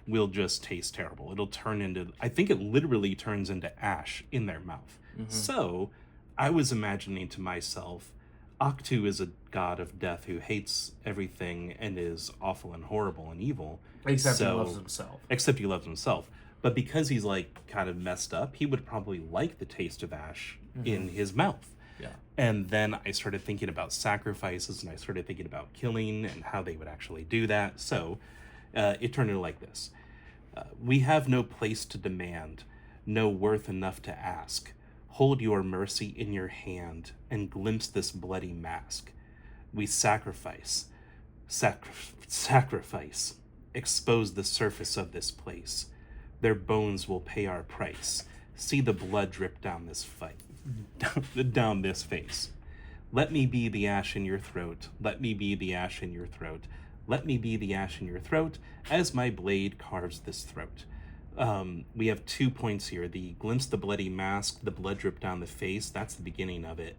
will just taste terrible. It'll turn into, I think it literally turns into ash in their mouth. Mm-hmm. So I was imagining to myself, Octu is a god of death who hates everything and is awful and horrible and evil. Except he loves himself. Except he loves himself. But because he's like kind of messed up, he would probably like the taste of ash in his mouth. Yeah. And then I started thinking about sacrifices, and I started thinking about killing and how they would actually do that. So it turned into like this. We have no place to demand, no worth enough to ask. Hold your mercy in your hand and glimpse this bloody mask. We sacrifice. Expose the surface of this place. Their bones will pay our price. See the blood drip down this down this face. Let me be the ash in your throat. Let me be the ash in your throat. Let me be the ash in your throat as my blade carves this throat. We have 2 points here. The glimpse the bloody mask, the blood drip down the face, that's the beginning of it.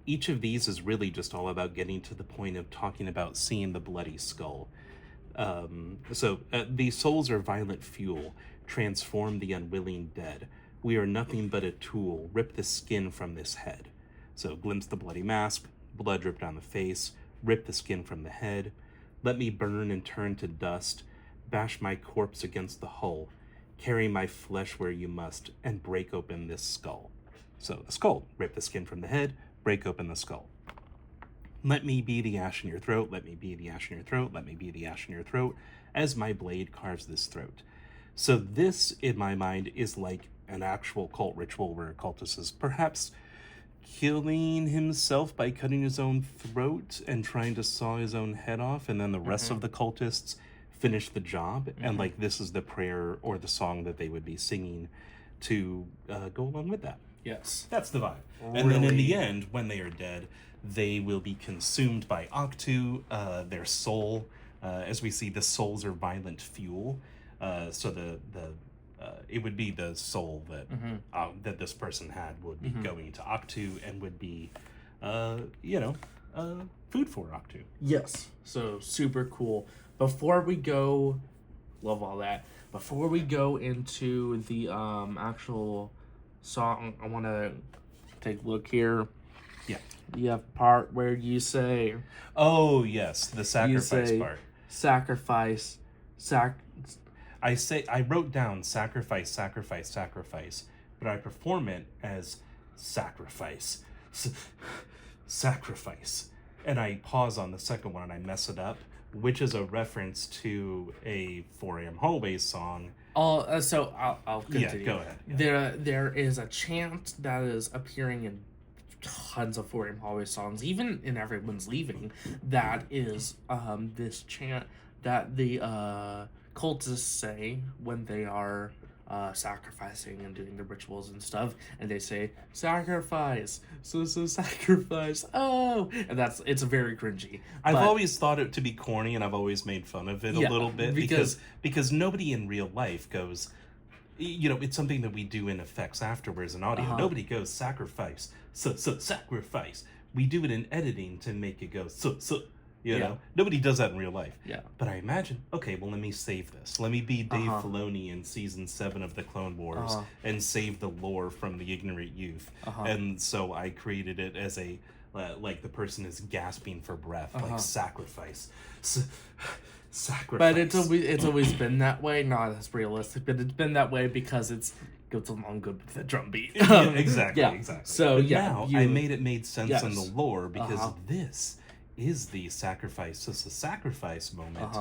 Each of these is really just all about getting to the point of talking about seeing the bloody skull. The souls are violent fuel, transform the unwilling dead. We are nothing but a tool, rip the skin from this head. So glimpse the bloody mask, blood drip down the face, rip the skin from the head. Let me burn and turn to dust, bash my corpse against the hull, carry my flesh where you must, and break open this skull. So the skull, rip the skin from the head, break open the skull. Let me be the ash in your throat, let me be the ash in your throat, let me be the ash in your throat, as my blade carves this throat. So this, in my mind, is like an actual cult ritual where a cultist is perhaps killing himself by cutting his own throat and trying to saw his own head off, and then the rest of the cultists finish the job, and like this is the prayer or the song that they would be singing to go along with that. Yes. That's the vibe. And then in the end, when they are dead, they will be consumed by Octu, their soul. As we see, the souls are violent fuel. So it would be the soul that that this person had would be going to Octu and would be, food for Octu. Yes. So super cool. Before we go, love all that. Before we go into the actual song, I want to take a look here. Yeah. You have a part where you say... Oh, yes. The sacrifice part. Sacrifice. I wrote down sacrifice, sacrifice, sacrifice, but I perform it as sacrifice, sacrifice, and I pause on the second one and I mess it up, which is a reference to a 4 a.m. Hallways song. So I'll continue. Yeah, go ahead. Yeah. There is a chant that is appearing in tons of 4 a.m. Hallways songs, even in Everyone's Leaving. That is this chant that the cultists say when they are sacrificing and doing the rituals and stuff, and they say sacrifice, so sacrifice, oh, and it's very cringy. I've always thought it to be corny, and I've always made fun of it a little bit because nobody in real life goes, it's something that we do in effects afterwards in audio. Nobody goes sacrifice, so sacrifice. We do it in editing to make it go so. You know, nobody does that in real life. Yeah. But I imagine, okay, well, let me save this. Let me be Dave Filoni in season 7 of the Clone Wars and save the lore from the ignorant youth. And so I created it as a, like the person is gasping for breath, like sacrifice. Sacrifice. But it's always been that way, not as realistic, but it's been that way because it goes along good with the drum beat. Exactly. So, but now I made sense in the lore because this is the sacrifice. It's a sacrifice moment.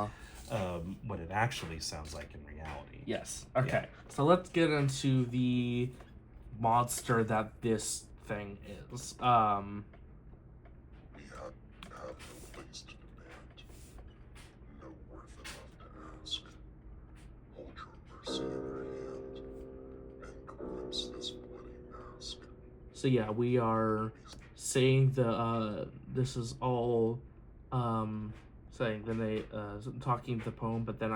What it actually sounds like in reality. Yes. Okay. So let's get into the monster that this thing is. We have no place to demand, no worth enough to ask. Hold your mercy in your hand and glimpse this bloody mask. So yeah, we are saying this is all saying then they talking the poem, but then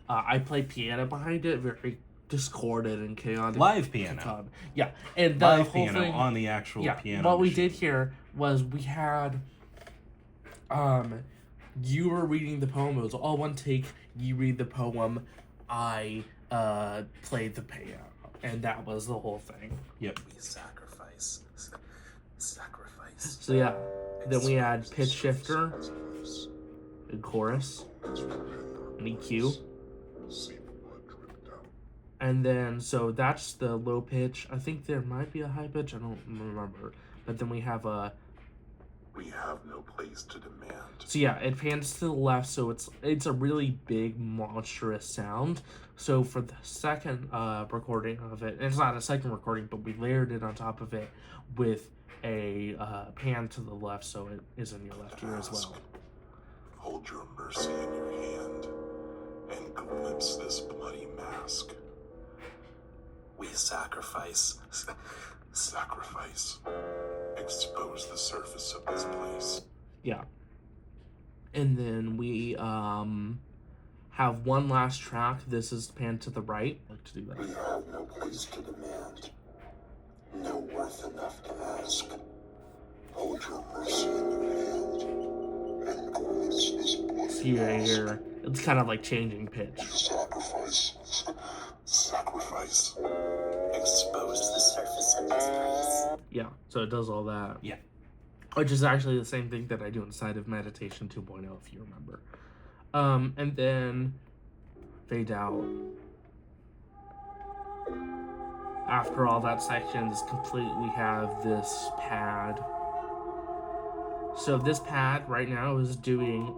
I play piano behind it, very discorded and chaotic. Live piano. Yeah, and the live whole piano thing, on the actual piano. What we machine. did here was we had you were reading the poem. It was all one take. You read the poem. I played the piano, and that was the whole thing. Yep. We sacrifice. So yeah, then we had pitch shifter, and chorus, and EQ, and then so that's the low pitch. I think there might be a high pitch. I don't remember. But then we have we have no place to demand. So yeah, it pans to the left, so it's a really big, monstrous sound. So for the second recording of it, and it's not a second recording, but we layered it on top of it with a pan to the left, so it is in your left ear as well. Hold your mercy in your hand and glimpse this bloody mask. We sacrifice. Sacrifice. Expose the surface of this place. Yeah. And then we have one last track. This is pan to the right. I'd like to do that. We have no place to demand. No worth enough to ask. Hold your mercy in your hand and glimpse this bloody So you mask. hear it's kind of like changing pitch. Sacrifice. Sacrifice. Expose the surface of this place. Yeah, so it does all that. Yeah. Which is actually the same thing that I do inside of Meditation 2.0, if you remember. And then fade out. After all that section is complete, we have this pad. So this pad right now is doing,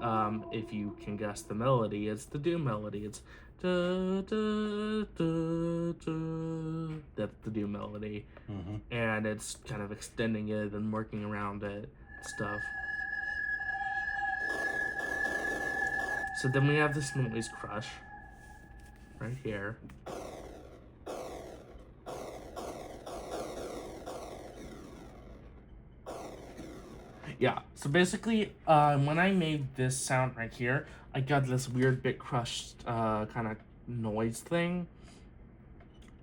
if you can guess the melody, it's the Doom melody. It's da, da, da, da. That's the Doom melody. Mm-hmm. And it's kind of extending it and working around it and stuff. So then we have this noise crush right here. Yeah, so basically, when I made this sound right here, I got this weird bit crushed kind of noise thing.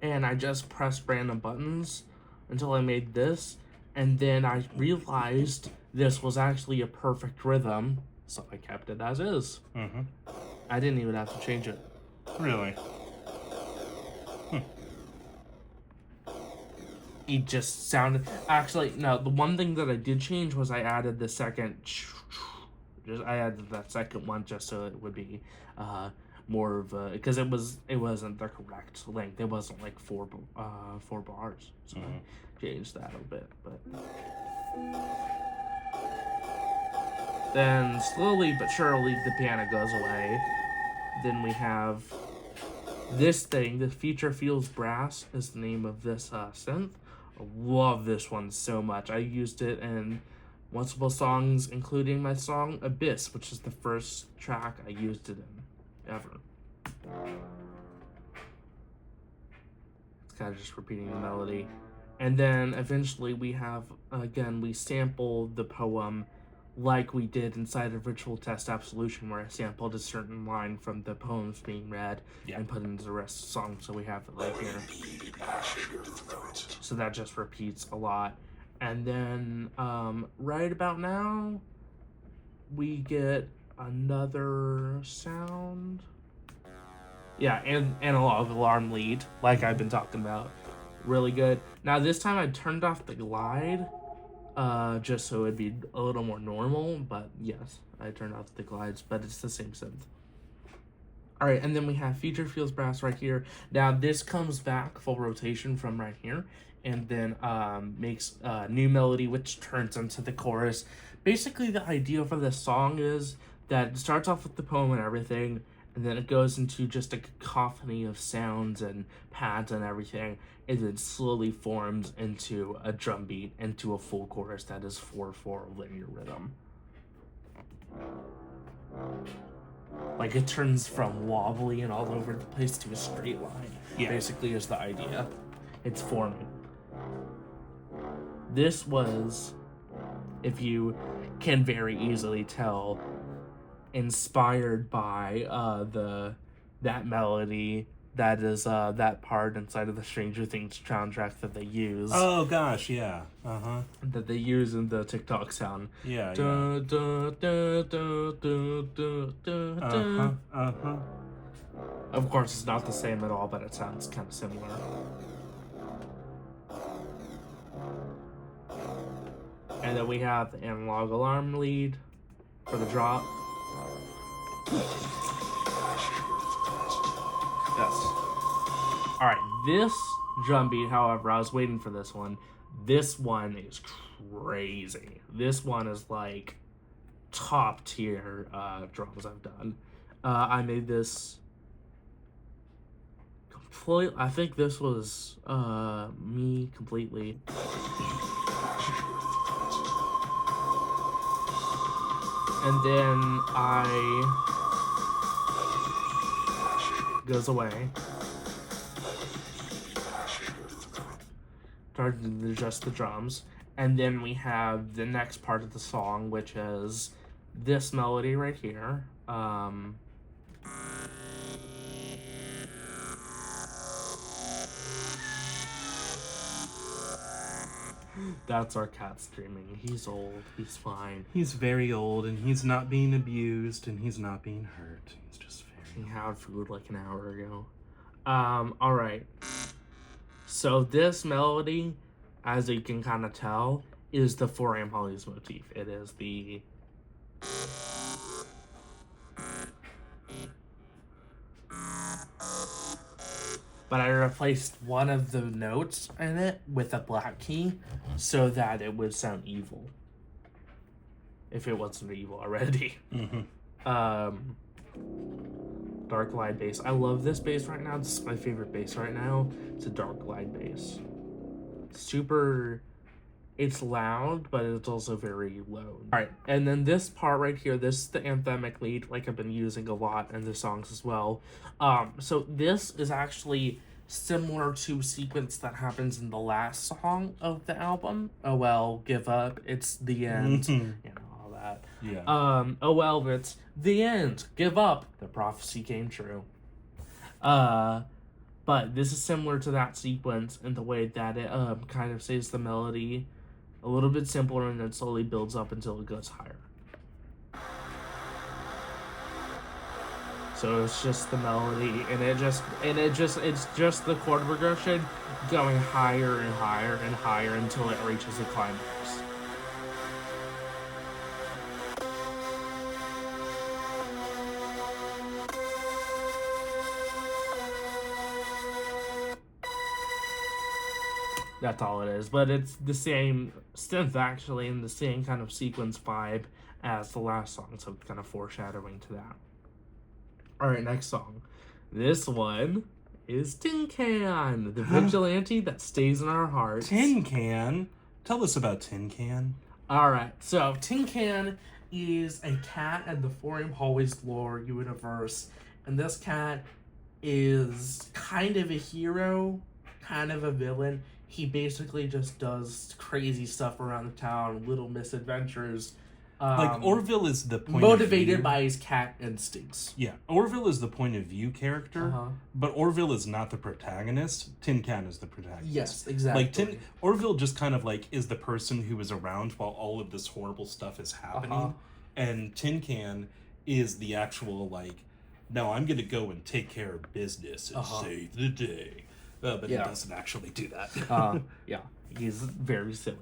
And I just pressed random buttons until I made this. And then I realized this was actually a perfect rhythm, so I kept it as is. Mm-hmm. I didn't even have to change it. Really? It just sounded... Actually, no, the one thing that I did change was I added the second... I added that second one just so it would be more of a, because it wasn't the correct length. It wasn't like four bars, so I changed that a bit. But then slowly but surely the piano goes away. Then we have this thing. The Future Feels Brass is the name of this synth. I love this one so much. I used it in multiple songs, including my song Abyss, which is the first track I used it in, ever. It's kind of just repeating the melody. And then eventually we have, again, we sample the poem like we did inside of Ritual Test Absolution, where I sampled a certain line from the poems being read and put into the rest of the song, so we have it right here. So that just repeats a lot. And then right about now, we get another sound. Yeah, and analog alarm lead, like I've been talking about. Really good. Now this time I turned off the glide, just so it'd be a little more normal, but yes, I turned off the glides, but it's the same synth. Alright, and then we have Future Feels Brass right here. Now this comes back full rotation from right here, and then makes a new melody, which turns into the chorus. Basically, the idea for this song is that it starts off with the poem and everything, and then it goes into just a cacophony of sounds and pads and everything, and then slowly forms into a drum beat, into a full chorus that is 4/4 linear rhythm. Like, it turns from wobbly and all over the place to a straight line. Basically is the idea. It's forming. This was, if you can very easily tell, inspired by that melody that is that part inside of the Stranger Things soundtrack that they use. Oh gosh, yeah. That they use in the TikTok sound. Yeah. Da, da, da, da, da, da, da. Of course, it's not the same at all, but it sounds kind of similar. And then we have the analog alarm lead for the drop. Yes. Alright, this drum beat, however, I was waiting for this one. This one is crazy. This one is like top tier drums I've done. I made this completely. I think this was me completely. And then goes away. Started to adjust the drums. And then we have the next part of the song, which is this melody right here. That's our cat screaming. He's old. He's fine. He's very old, and he's not being abused, and he's not being hurt. He's just very... He had food like an hour ago. Alright. So this melody, as you can kind of tell, is the 4 Hollies motif. It is the... But I replaced one of the notes in it with a black key so that it would sound evil. If it wasn't evil already. Dark glide bass. I love this bass right now. This is my favorite bass right now. It's a dark glide bass. Super... It's loud, but it's also very low. Alright, and then this part right here, this is the anthemic lead, like I've been using a lot in the songs as well. So this is actually similar to a sequence that happens in the last song of the album. Oh well, give up, it's the end. You know, all that. Yeah. Oh well, it's the end, give up, the prophecy came true. But this is similar to that sequence in the way that it kind of says the melody a little bit simpler and then slowly builds up until it goes higher. So it's just the melody, and it's just the chord progression going higher and higher and higher until it reaches a climax. That's all it is. But it's the same synth, actually, and the same kind of sequence vibe as the last song, so it's kind of foreshadowing to that. Alright, next song. This one is Tin Can, the vigilante that stays in our hearts. Tin Can? Tell us about Tin Can. Alright, so Tin Can is a cat in the Forum Hallways lore universe, and this cat is kind of a hero, kind of a villain. He basically just does crazy stuff around the town, little misadventures. Like, Orville is the point motivated of view. by his cat instincts. Yeah, Orville is the point of view character, Uh-huh. but Orville is not the protagonist. Tin Can is the protagonist. Yes, exactly. Like, Orville just kind of, like, is the person who is around while all of this horrible stuff is happening. Uh-huh. And Tin Can is the actual, like, no, I'm going to go and take care of business and save the day. But he doesn't actually do that. Yeah, he's very silly.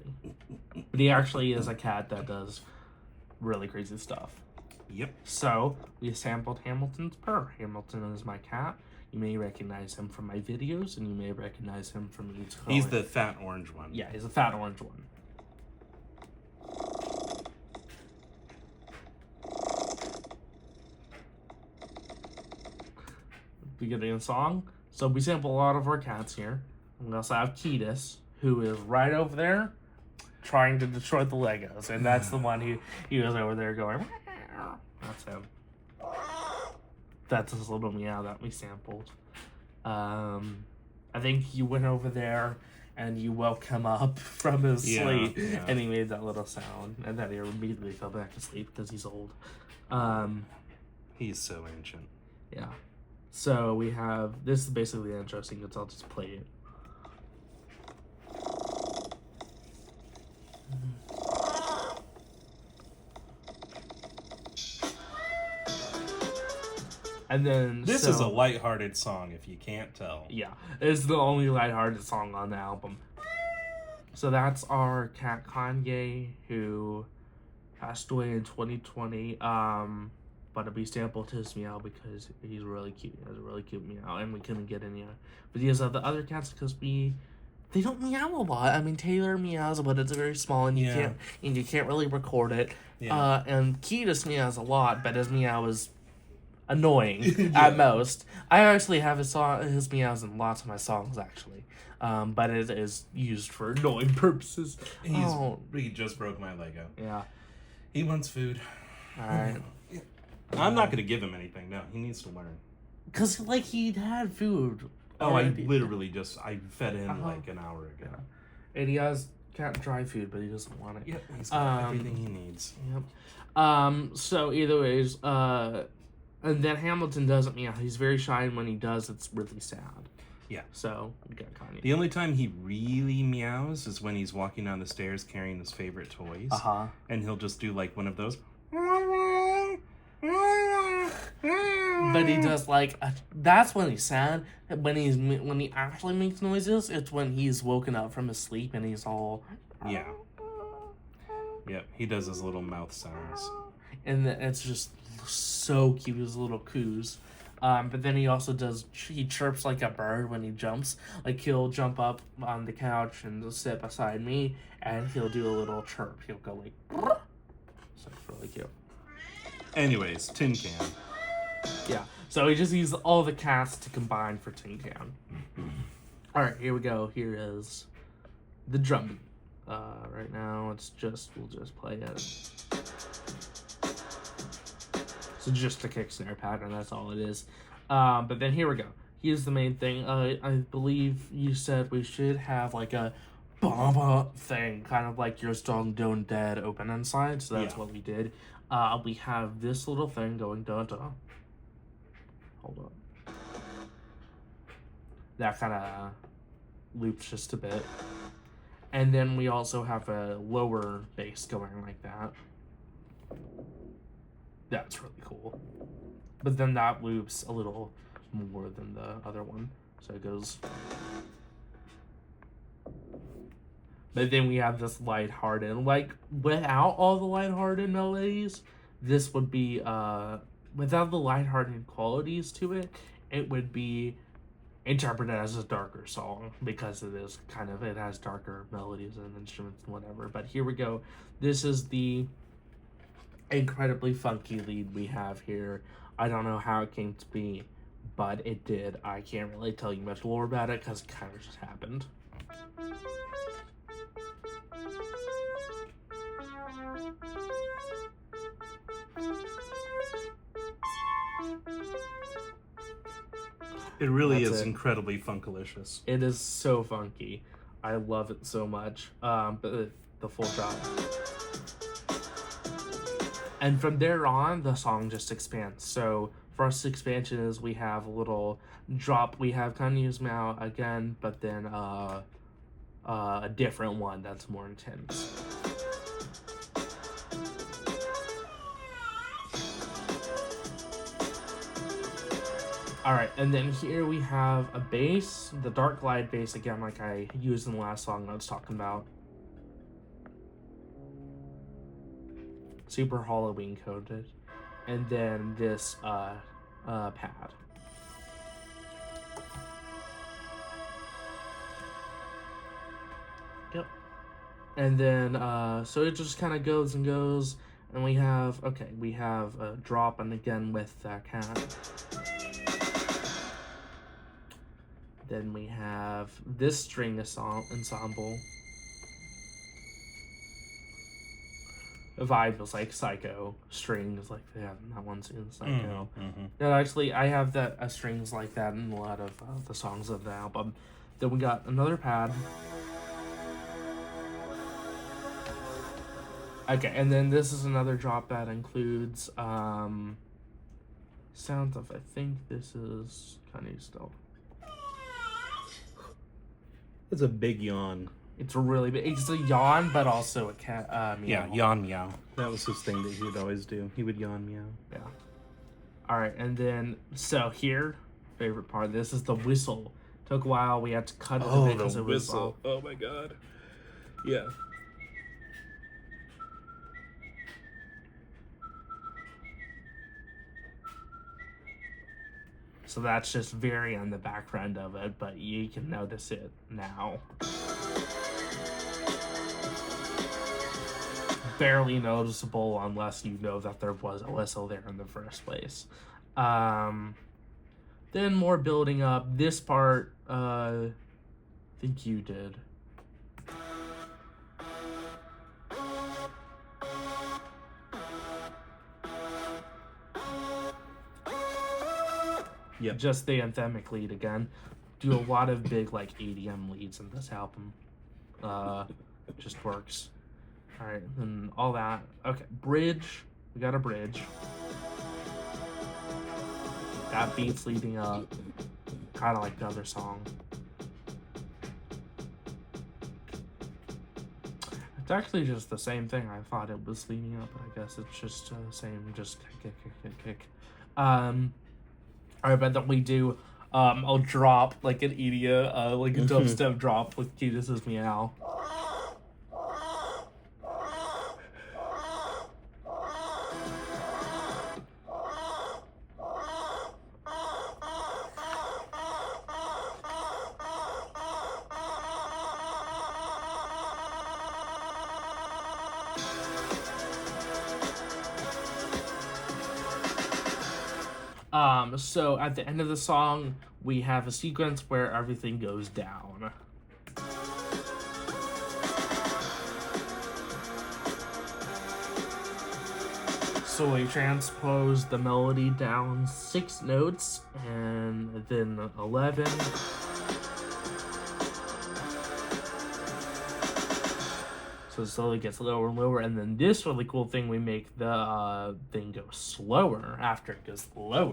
But he actually is a cat that does really crazy stuff. Yep. So, we sampled Hamilton's purr. Hamilton is my cat. You may recognize him from my videos, and you may recognize him from Eats He's the fat orange one. Yeah, he's a fat orange one. Beginning of the song. So we sample a lot of our cats here. We also have Ketis, who is right over there trying to destroy the Legos. And that's the one he was over there going, that's him. That's his little meow that we sampled. I think you went over there and you woke him up from his sleep, and he made that little sound. And then he immediately fell back to sleep because he's old. He's so ancient. Yeah. So we have, this is basically the intro sequence, I'll just play it. And then This is a lighthearted song, if you can't tell. Yeah, it's the only lighthearted song on the album. So that's our cat Kanye, who passed away in 2020. But we sampled his meow because he's really cute. He has a really cute meow, and we couldn't get any videos of the other cats because they don't meow a lot. I mean, Taylor meows, but it's very small, and you can't really record it. Yeah. And Ketis meows a lot, but his meow is annoying at most. I actually have his meows in lots of my songs, actually. But it is used for annoying purposes. He just broke my Lego. Yeah. He wants food. Alright. I'm not going to give him anything. No, he needs to learn. Because, like, he had food. Oh, already. I literally I fed him like an hour ago. Yeah. And he has cat dry food, but he doesn't want it. Yep, he's got everything he needs. Yep. So, either ways, and then Hamilton doesn't meow. He's very shy, and when he does, it's really sad. Yeah. So, we got Kanye. The only time he really meows is when he's walking down the stairs carrying his favorite toys. And he'll just do, like, one of those. But he does that's when he's sad. When he actually makes noises, it's when he's woken up from his sleep and he's all Yep, he does his little mouth sounds. And it's just so cute, his little coos. But then he also he chirps like a bird when he jumps. Like, he'll jump up on the couch and sit beside me, and he'll do a little chirp. He'll go like, so it's really cute. Anyways, Tin Can. Yeah, so he just uses all the cats to combine for Tin Can. Alright, here we go. Here is the drum beat. Right now, we'll just play it. So just a kick snare pattern, that's all it is. But then here we go. Here's the main thing. I believe you said we should have like a bomba thing, kind of like your song Don't Dead open inside, so that's what we did. We have this little thing going da-da. Hold up. That kind of loops just a bit. And then we also have a lower bass going like that. That's really cool. But then that loops a little more than the other one. So it goes... But then we have this lighthearted, like, without all the lighthearted melodies, this would be, without the lighthearted qualities to it, it would be interpret it as a darker song because it has darker melodies and instruments and whatever. But here we go. This is the incredibly funky lead we have here. I don't know how it came to be, but it did. I can't really tell you much lore about it because it kind of just happened. It really That's is it. incredibly funkalicious. It is so funky. I love it so much. But the full drop. And from there on, the song just expands. So first expansion is we have a little drop. We have Kanye's Meow again, but then a different one that's more intense. All right, and then here we have a bass, the Dark Glide bass again, like I used in the last song I was talking about. Super Halloween coded, and then this pad. Yep. And then so it just kind of goes and goes, and we have a drop, and again with that cat. Then we have this string ensemble. The vibe was like Psycho strings, like they have in that one scene, Psycho. No, actually, I have strings like that in a lot of the songs of the album. Then we got another pad. Okay, and then this is another drop that includes sounds of, I think this is kind of still. It's a big yawn. It's really big. It's a yawn, but also a cat meow. Yeah, yawn meow. That was his thing that he would always do. He would yawn meow. Yeah. All right, and then so here, favorite part. This is the whistle. Took a while. We had to cut it a bit because it was all. Oh my god. Yeah. So that's just very on the background of it, but you can notice it now. Barely noticeable unless you know that there was a whistle there in the first place. Then more building up. This part, I think you did. Yep. Just the anthemic lead again. Do a lot of big like EDM leads in this album. Just works. All right, and all that. Okay, bridge. We got a bridge. That beat's leading up, kind of like the other song. It's actually just the same thing. I thought it was leading up, but I guess it's just the same. Just kick. Alright, but then we do a drop, like an EDM, like a dubstep drop with Cutis's Meow. So at the end of the song, we have a sequence where everything goes down. So we transpose the melody down 6 notes and then 11. So it slowly gets lower and lower, and then this really cool thing, we make the thing go slower after it goes lower.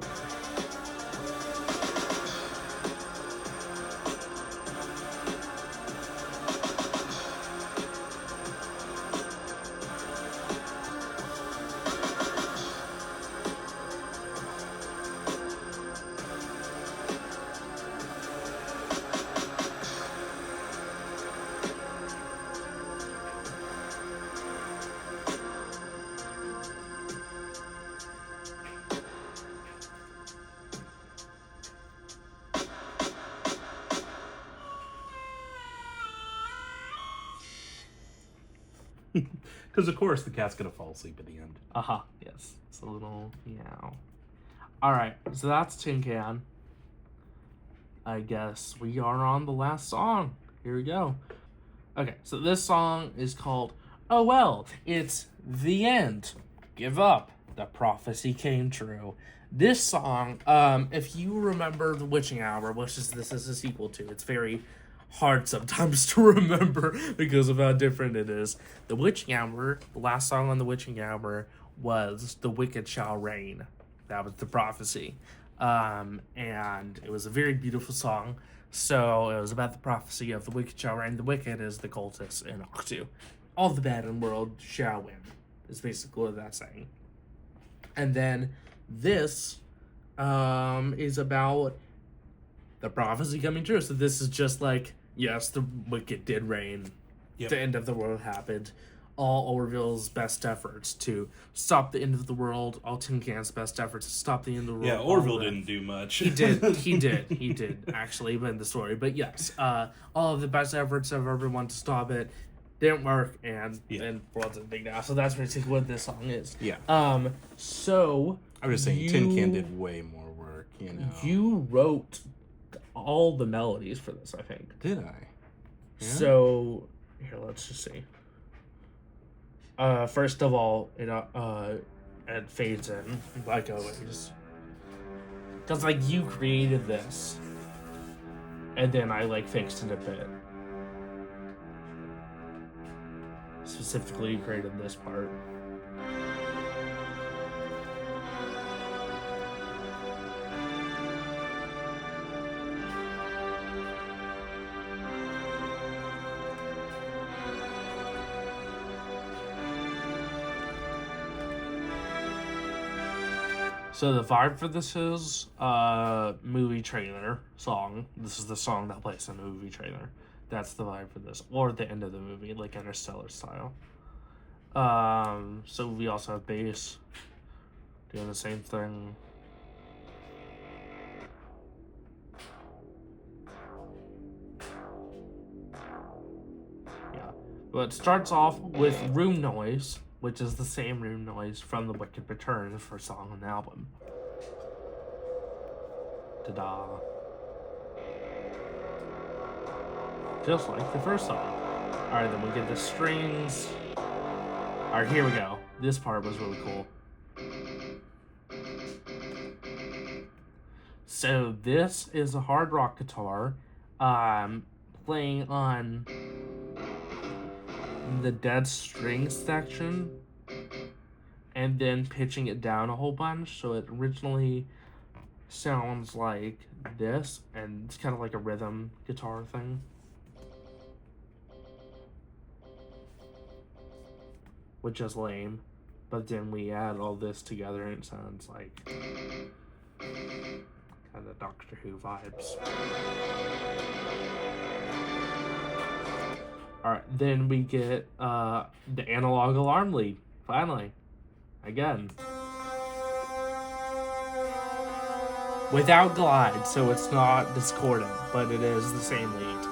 Because, of course, the cat's going to fall asleep at the end. Yes. It's a little meow. Alright, so that's Tin Can. I guess we are on the last song. Here we go. Okay, so this song is called Oh Well, It's the End. Give up. The prophecy came true. This song, if you remember The Witching Hour, which this is a sequel to, it's very hard sometimes to remember because of how different it is. The Witching Hour, the last song on The Witching Hour was The Wicked Shall Reign. That was the prophecy. And it was a very beautiful song. So it was about the prophecy of the wicked shall reign. The wicked is the cultists in Octu. All the bad in the world shall win, is basically what that's saying. And then this is about the prophecy coming true. So this is just like, yes, the wicked did reign. Yep. The end of the world happened. All Orville's best efforts to stop the end of the world. All Tin Can's best efforts to stop the end of the world. Yeah, Orville didn't do much. He did, actually, in the story. But yes, all of the best efforts of everyone to stop it didn't work, and world's a big now. So that's basically what this song is. Yeah. So I was saying Tin Can did way more work, you know. You wrote all the melodies for this, I think. Did I? Yeah. So here, let's just see. First of all, it fades in, like always. Because, like, you created this. And then I, like, fixed it a bit. Specifically, you created this part. So the vibe for this is movie trailer song. This is the song that plays in the movie trailer. That's the vibe for this. Or the end of the movie, like Interstellar style. So we also have bass doing the same thing. Yeah. But it starts off with room noise, which is the same room noise from The Wicked Return, the first song on the album. Ta-da. Just like the first song. Alright, then we get the strings. Alright, here we go. This part was really cool. So this is a hard rock guitar playing on the dead string section and then pitching it down a whole bunch, so it originally sounds like this, and it's kind of like a rhythm guitar thing, which is lame, but then we add all this together and it sounds like kind of Doctor Who vibes. Alright, then we get the analog alarm lead, finally. Again. Without glide, so it's not discordant, but it is the same lead.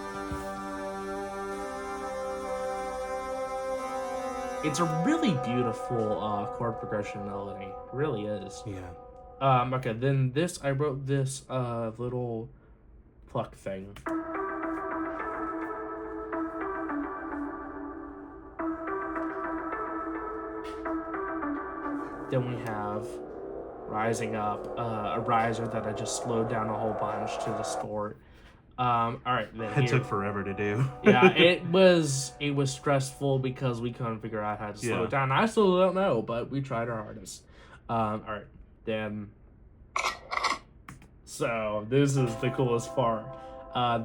It's a really beautiful chord progression melody. It really is. Yeah. Okay, then this, I wrote this little pluck thing. Then we have Rising Up, a riser that I just slowed down a whole bunch to distort. Alright, then It took forever to do. Yeah, it was stressful because we couldn't figure out how to slow it down. I still don't know, but we tried our hardest. Alright, then. So, this is the coolest part.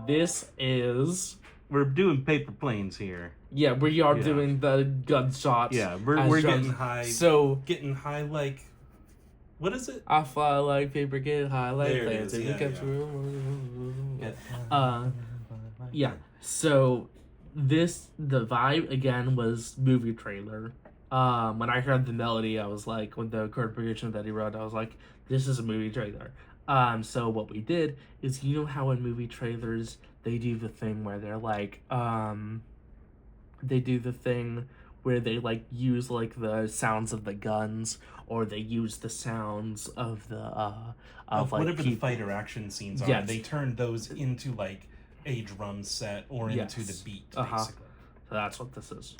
This is... We're doing paper planes here. Yeah, we are doing the gunshots. Yeah, we're getting high. So getting high like, what is it? I fly like paper, get high like there planes. it is. Yeah. So the vibe again was movie trailer. When I heard the melody, I was like, with the chord progression that he wrote, I was like, this is a movie trailer. So what we did is, you know how in movie trailers they do the thing where they're like, where they like use like the sounds of the guns, or they use the sounds of the of like whatever the people. fighter action scenes are. Yes. They turn those into like a drum set or into the beat, basically. So that's what this is.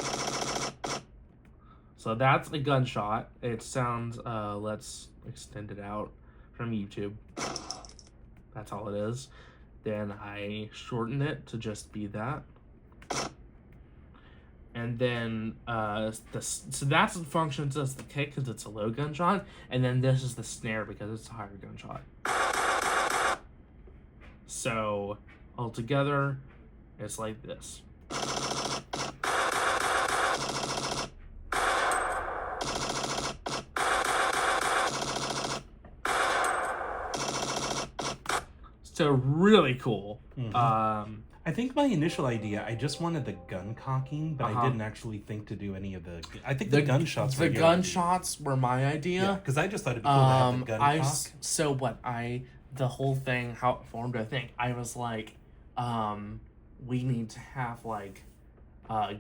So that's a gunshot. It sounds, let's extend it out from YouTube. That's all it is. Then I shorten it to just be that. And then, so that's the functions as the kick because it's a low gunshot. And then this is the snare because it's a higher gunshot. So, altogether, it's like this. So really cool. I think my initial idea, I just wanted the gun cocking, but I didn't actually think to do any of the. I think the gunshots. The gunshots were my idea. Because I just thought it'd be cool to have the gun cock. So what the whole thing, how it formed, I think I was like, we need to have like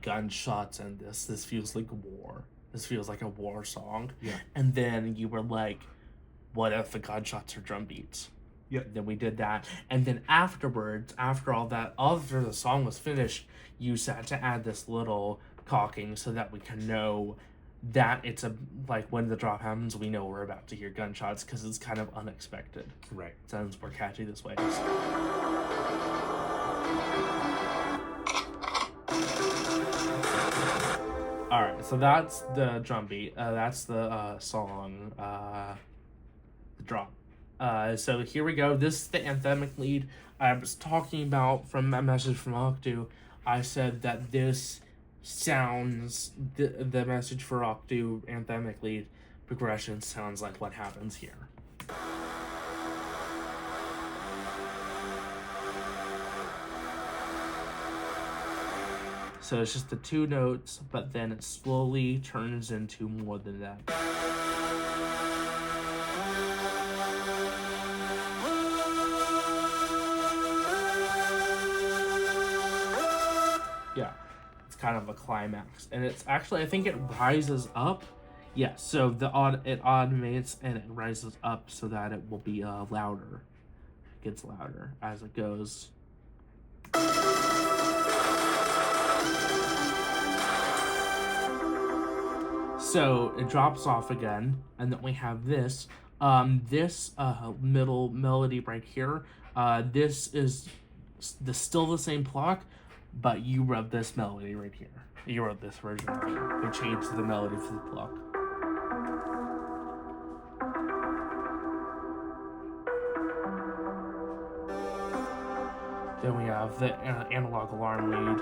gunshots in this. This feels like war. This feels like a war song. Yeah. And then you were like, what if the gunshots are drum beats? Yeah. Then we did that. And then afterwards, after the song was finished, you had to add this little cocking so that we can know that it's like when the drop happens, we know we're about to hear gunshots because it's kind of unexpected. Right. It sounds more catchy this way. Alright, so that's the drum beat. That's the song, the drop. So here we go. This is the anthemic lead I was talking about from a message from Octu. I said that this sounds, the message for Octu anthemic lead progression sounds like what happens here. So it's just the two notes, but then it slowly turns into more than that. Yeah, it's kind of a climax, and it's actually, I think it rises up. Yeah, so it automates and it rises up so that it will be louder. It gets louder as it goes. So it drops off again, and then we have this. This middle melody right here. This is still the same block, but you wrote this melody right here. You wrote this version right here. We changed the melody for the block. Then we have the analog alarm lead.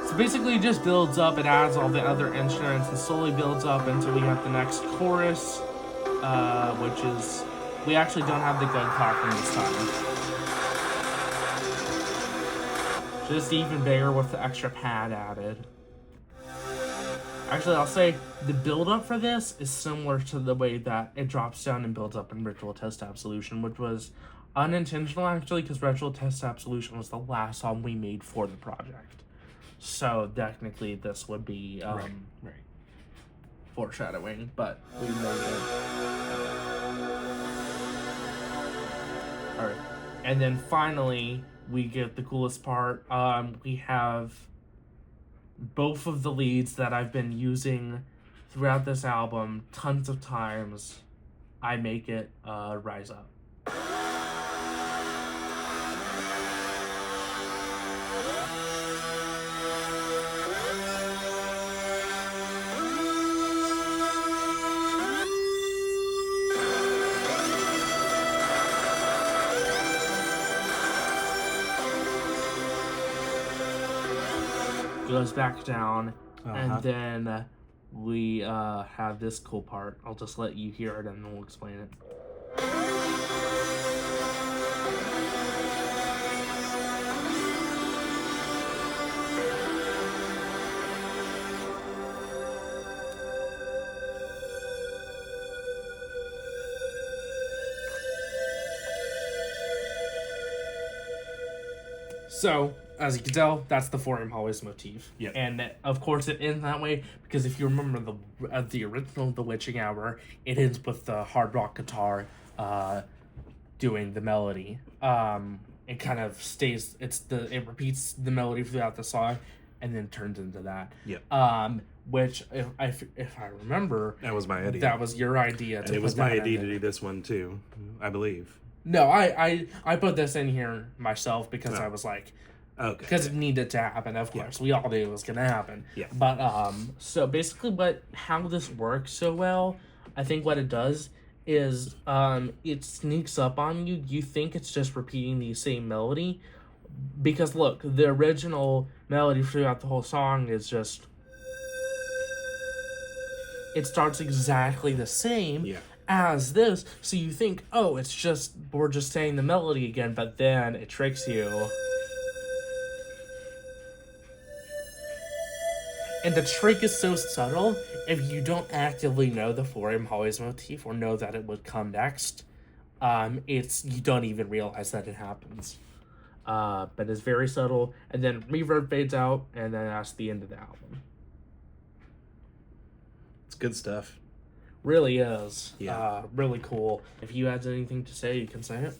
So basically it just builds up, it adds all the other instruments and slowly builds up until we have the next chorus, which is, we actually don't have the gun cocking this time. Just even bigger with the extra pad added. Actually, I'll say the build-up for this is similar to the way that it drops down and builds up in Ritual Test Absolution, which was unintentional actually, because Ritual Test Absolution was the last song we made for the project. So technically this would be right. foreshadowing, but we made it. Alright. And then finally we get the coolest part. We have both of the leads that I've been using throughout this album tons of times. I make it rise up. Goes back down, and then we have this cool part. I'll just let you hear it and then we'll explain it. So, as you can tell, that's the 4M hallways motif. Yep. And of course it ends that way because if you remember the original The Witching Hour, it ends with the hard rock guitar doing the melody. It kind of stays, it repeats the melody throughout the song and then turns into that. Yep. Which, if I remember, That was my idea. that was your idea. And it was my idea to do this one too, I believe. No, I put this in here myself because I was like, Okay. because it needed to happen. Of course, we all knew it was gonna happen. Yeah. But so basically, how this works so well, I think what it does is it sneaks up on you. You think it's just repeating the same melody, because look, the original melody throughout the whole song is just. It starts exactly the same. Yeah. As this, so you think, oh, we're just saying the melody again, but then it tricks you. And the trick is so subtle, if you don't actively know the 4M hallways motif or know that it would come next, you don't even realize that it happens. But it's very subtle, and then reverb fades out, and then that's the end of the album. It's good stuff. Really is. Yeah. Really cool. If you had anything to say, you can say it.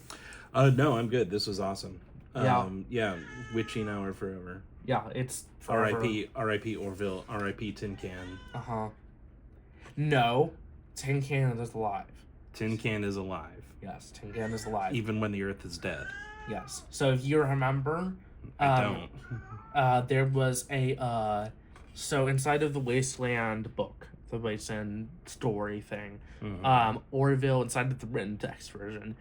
No, I'm good. This was awesome. Yeah. Yeah. Witching Hour forever. Yeah, it's forever. R.I.P. Orville. R.I.P. Tin Can. No, Tin Can is alive. Tin Can is alive. Yes, Tin Can is alive. Even when the Earth is dead. Yes. So if you remember, I don't. there was so inside of the Wasteland book, the Wasteland story thing, Orville, inside of the written text version,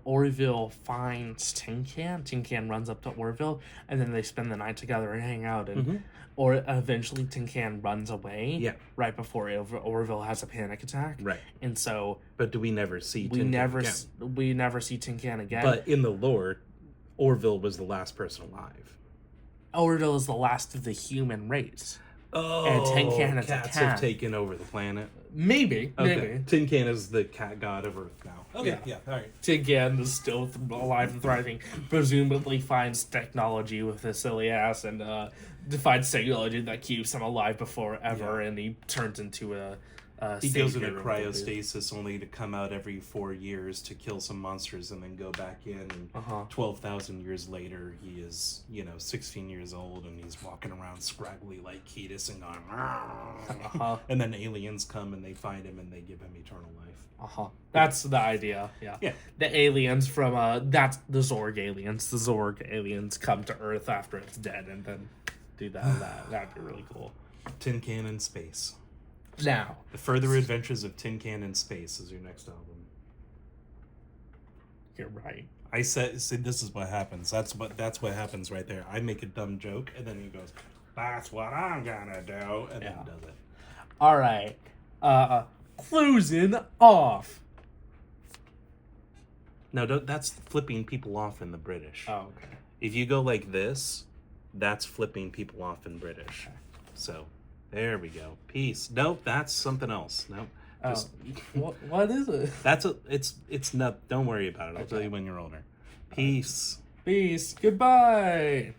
Orville finds Tin Can. Tin Can runs up to Orville, and then they spend the night together and hang out, and or eventually Tin Can runs away. Yeah. Right before Orville has a panic attack. Right. And so. But do we never see We Tin never. Can again? We never see Tin Can again. But in the lore, Orville was the last person alive. Orville is the last of the human race. Oh, And Tin Can is a cats cat. have taken over the planet. Maybe. Tin Can is the cat god of Earth now. Okay, yeah, all right. Tin Can is still alive and thriving. Presumably finds technology with his silly ass and finds technology that keeps him alive before ever, and he turns into a He goes into savior of cryostasis only to come out every 4 years to kill some monsters and then go back in. And 12,000 years later, he is, 16 years old and he's walking around scraggly like Ketis and going, and then aliens come and they find him and they give him eternal life. That's the idea. Yeah. The aliens from that's the Zorg aliens. The Zorg aliens come to Earth after it's dead and then do that. That'd be really cool. Tin Can in Space. Now, The Further Adventures of Tin Can in Space is your next album. you're right. I said this is what happens. That's what happens right there. I make a dumb joke and then he goes, "That's what I'm gonna do," and then does it. All right. Closing off. No, that's flipping people off in the British. Oh, okay. If you go like this, that's flipping people off in British. So, there we go. Peace. Nope, that's something else. Nope. Just, what is it? It's not. Don't worry about it. I'll tell you when you're older. Peace. Peace. Goodbye.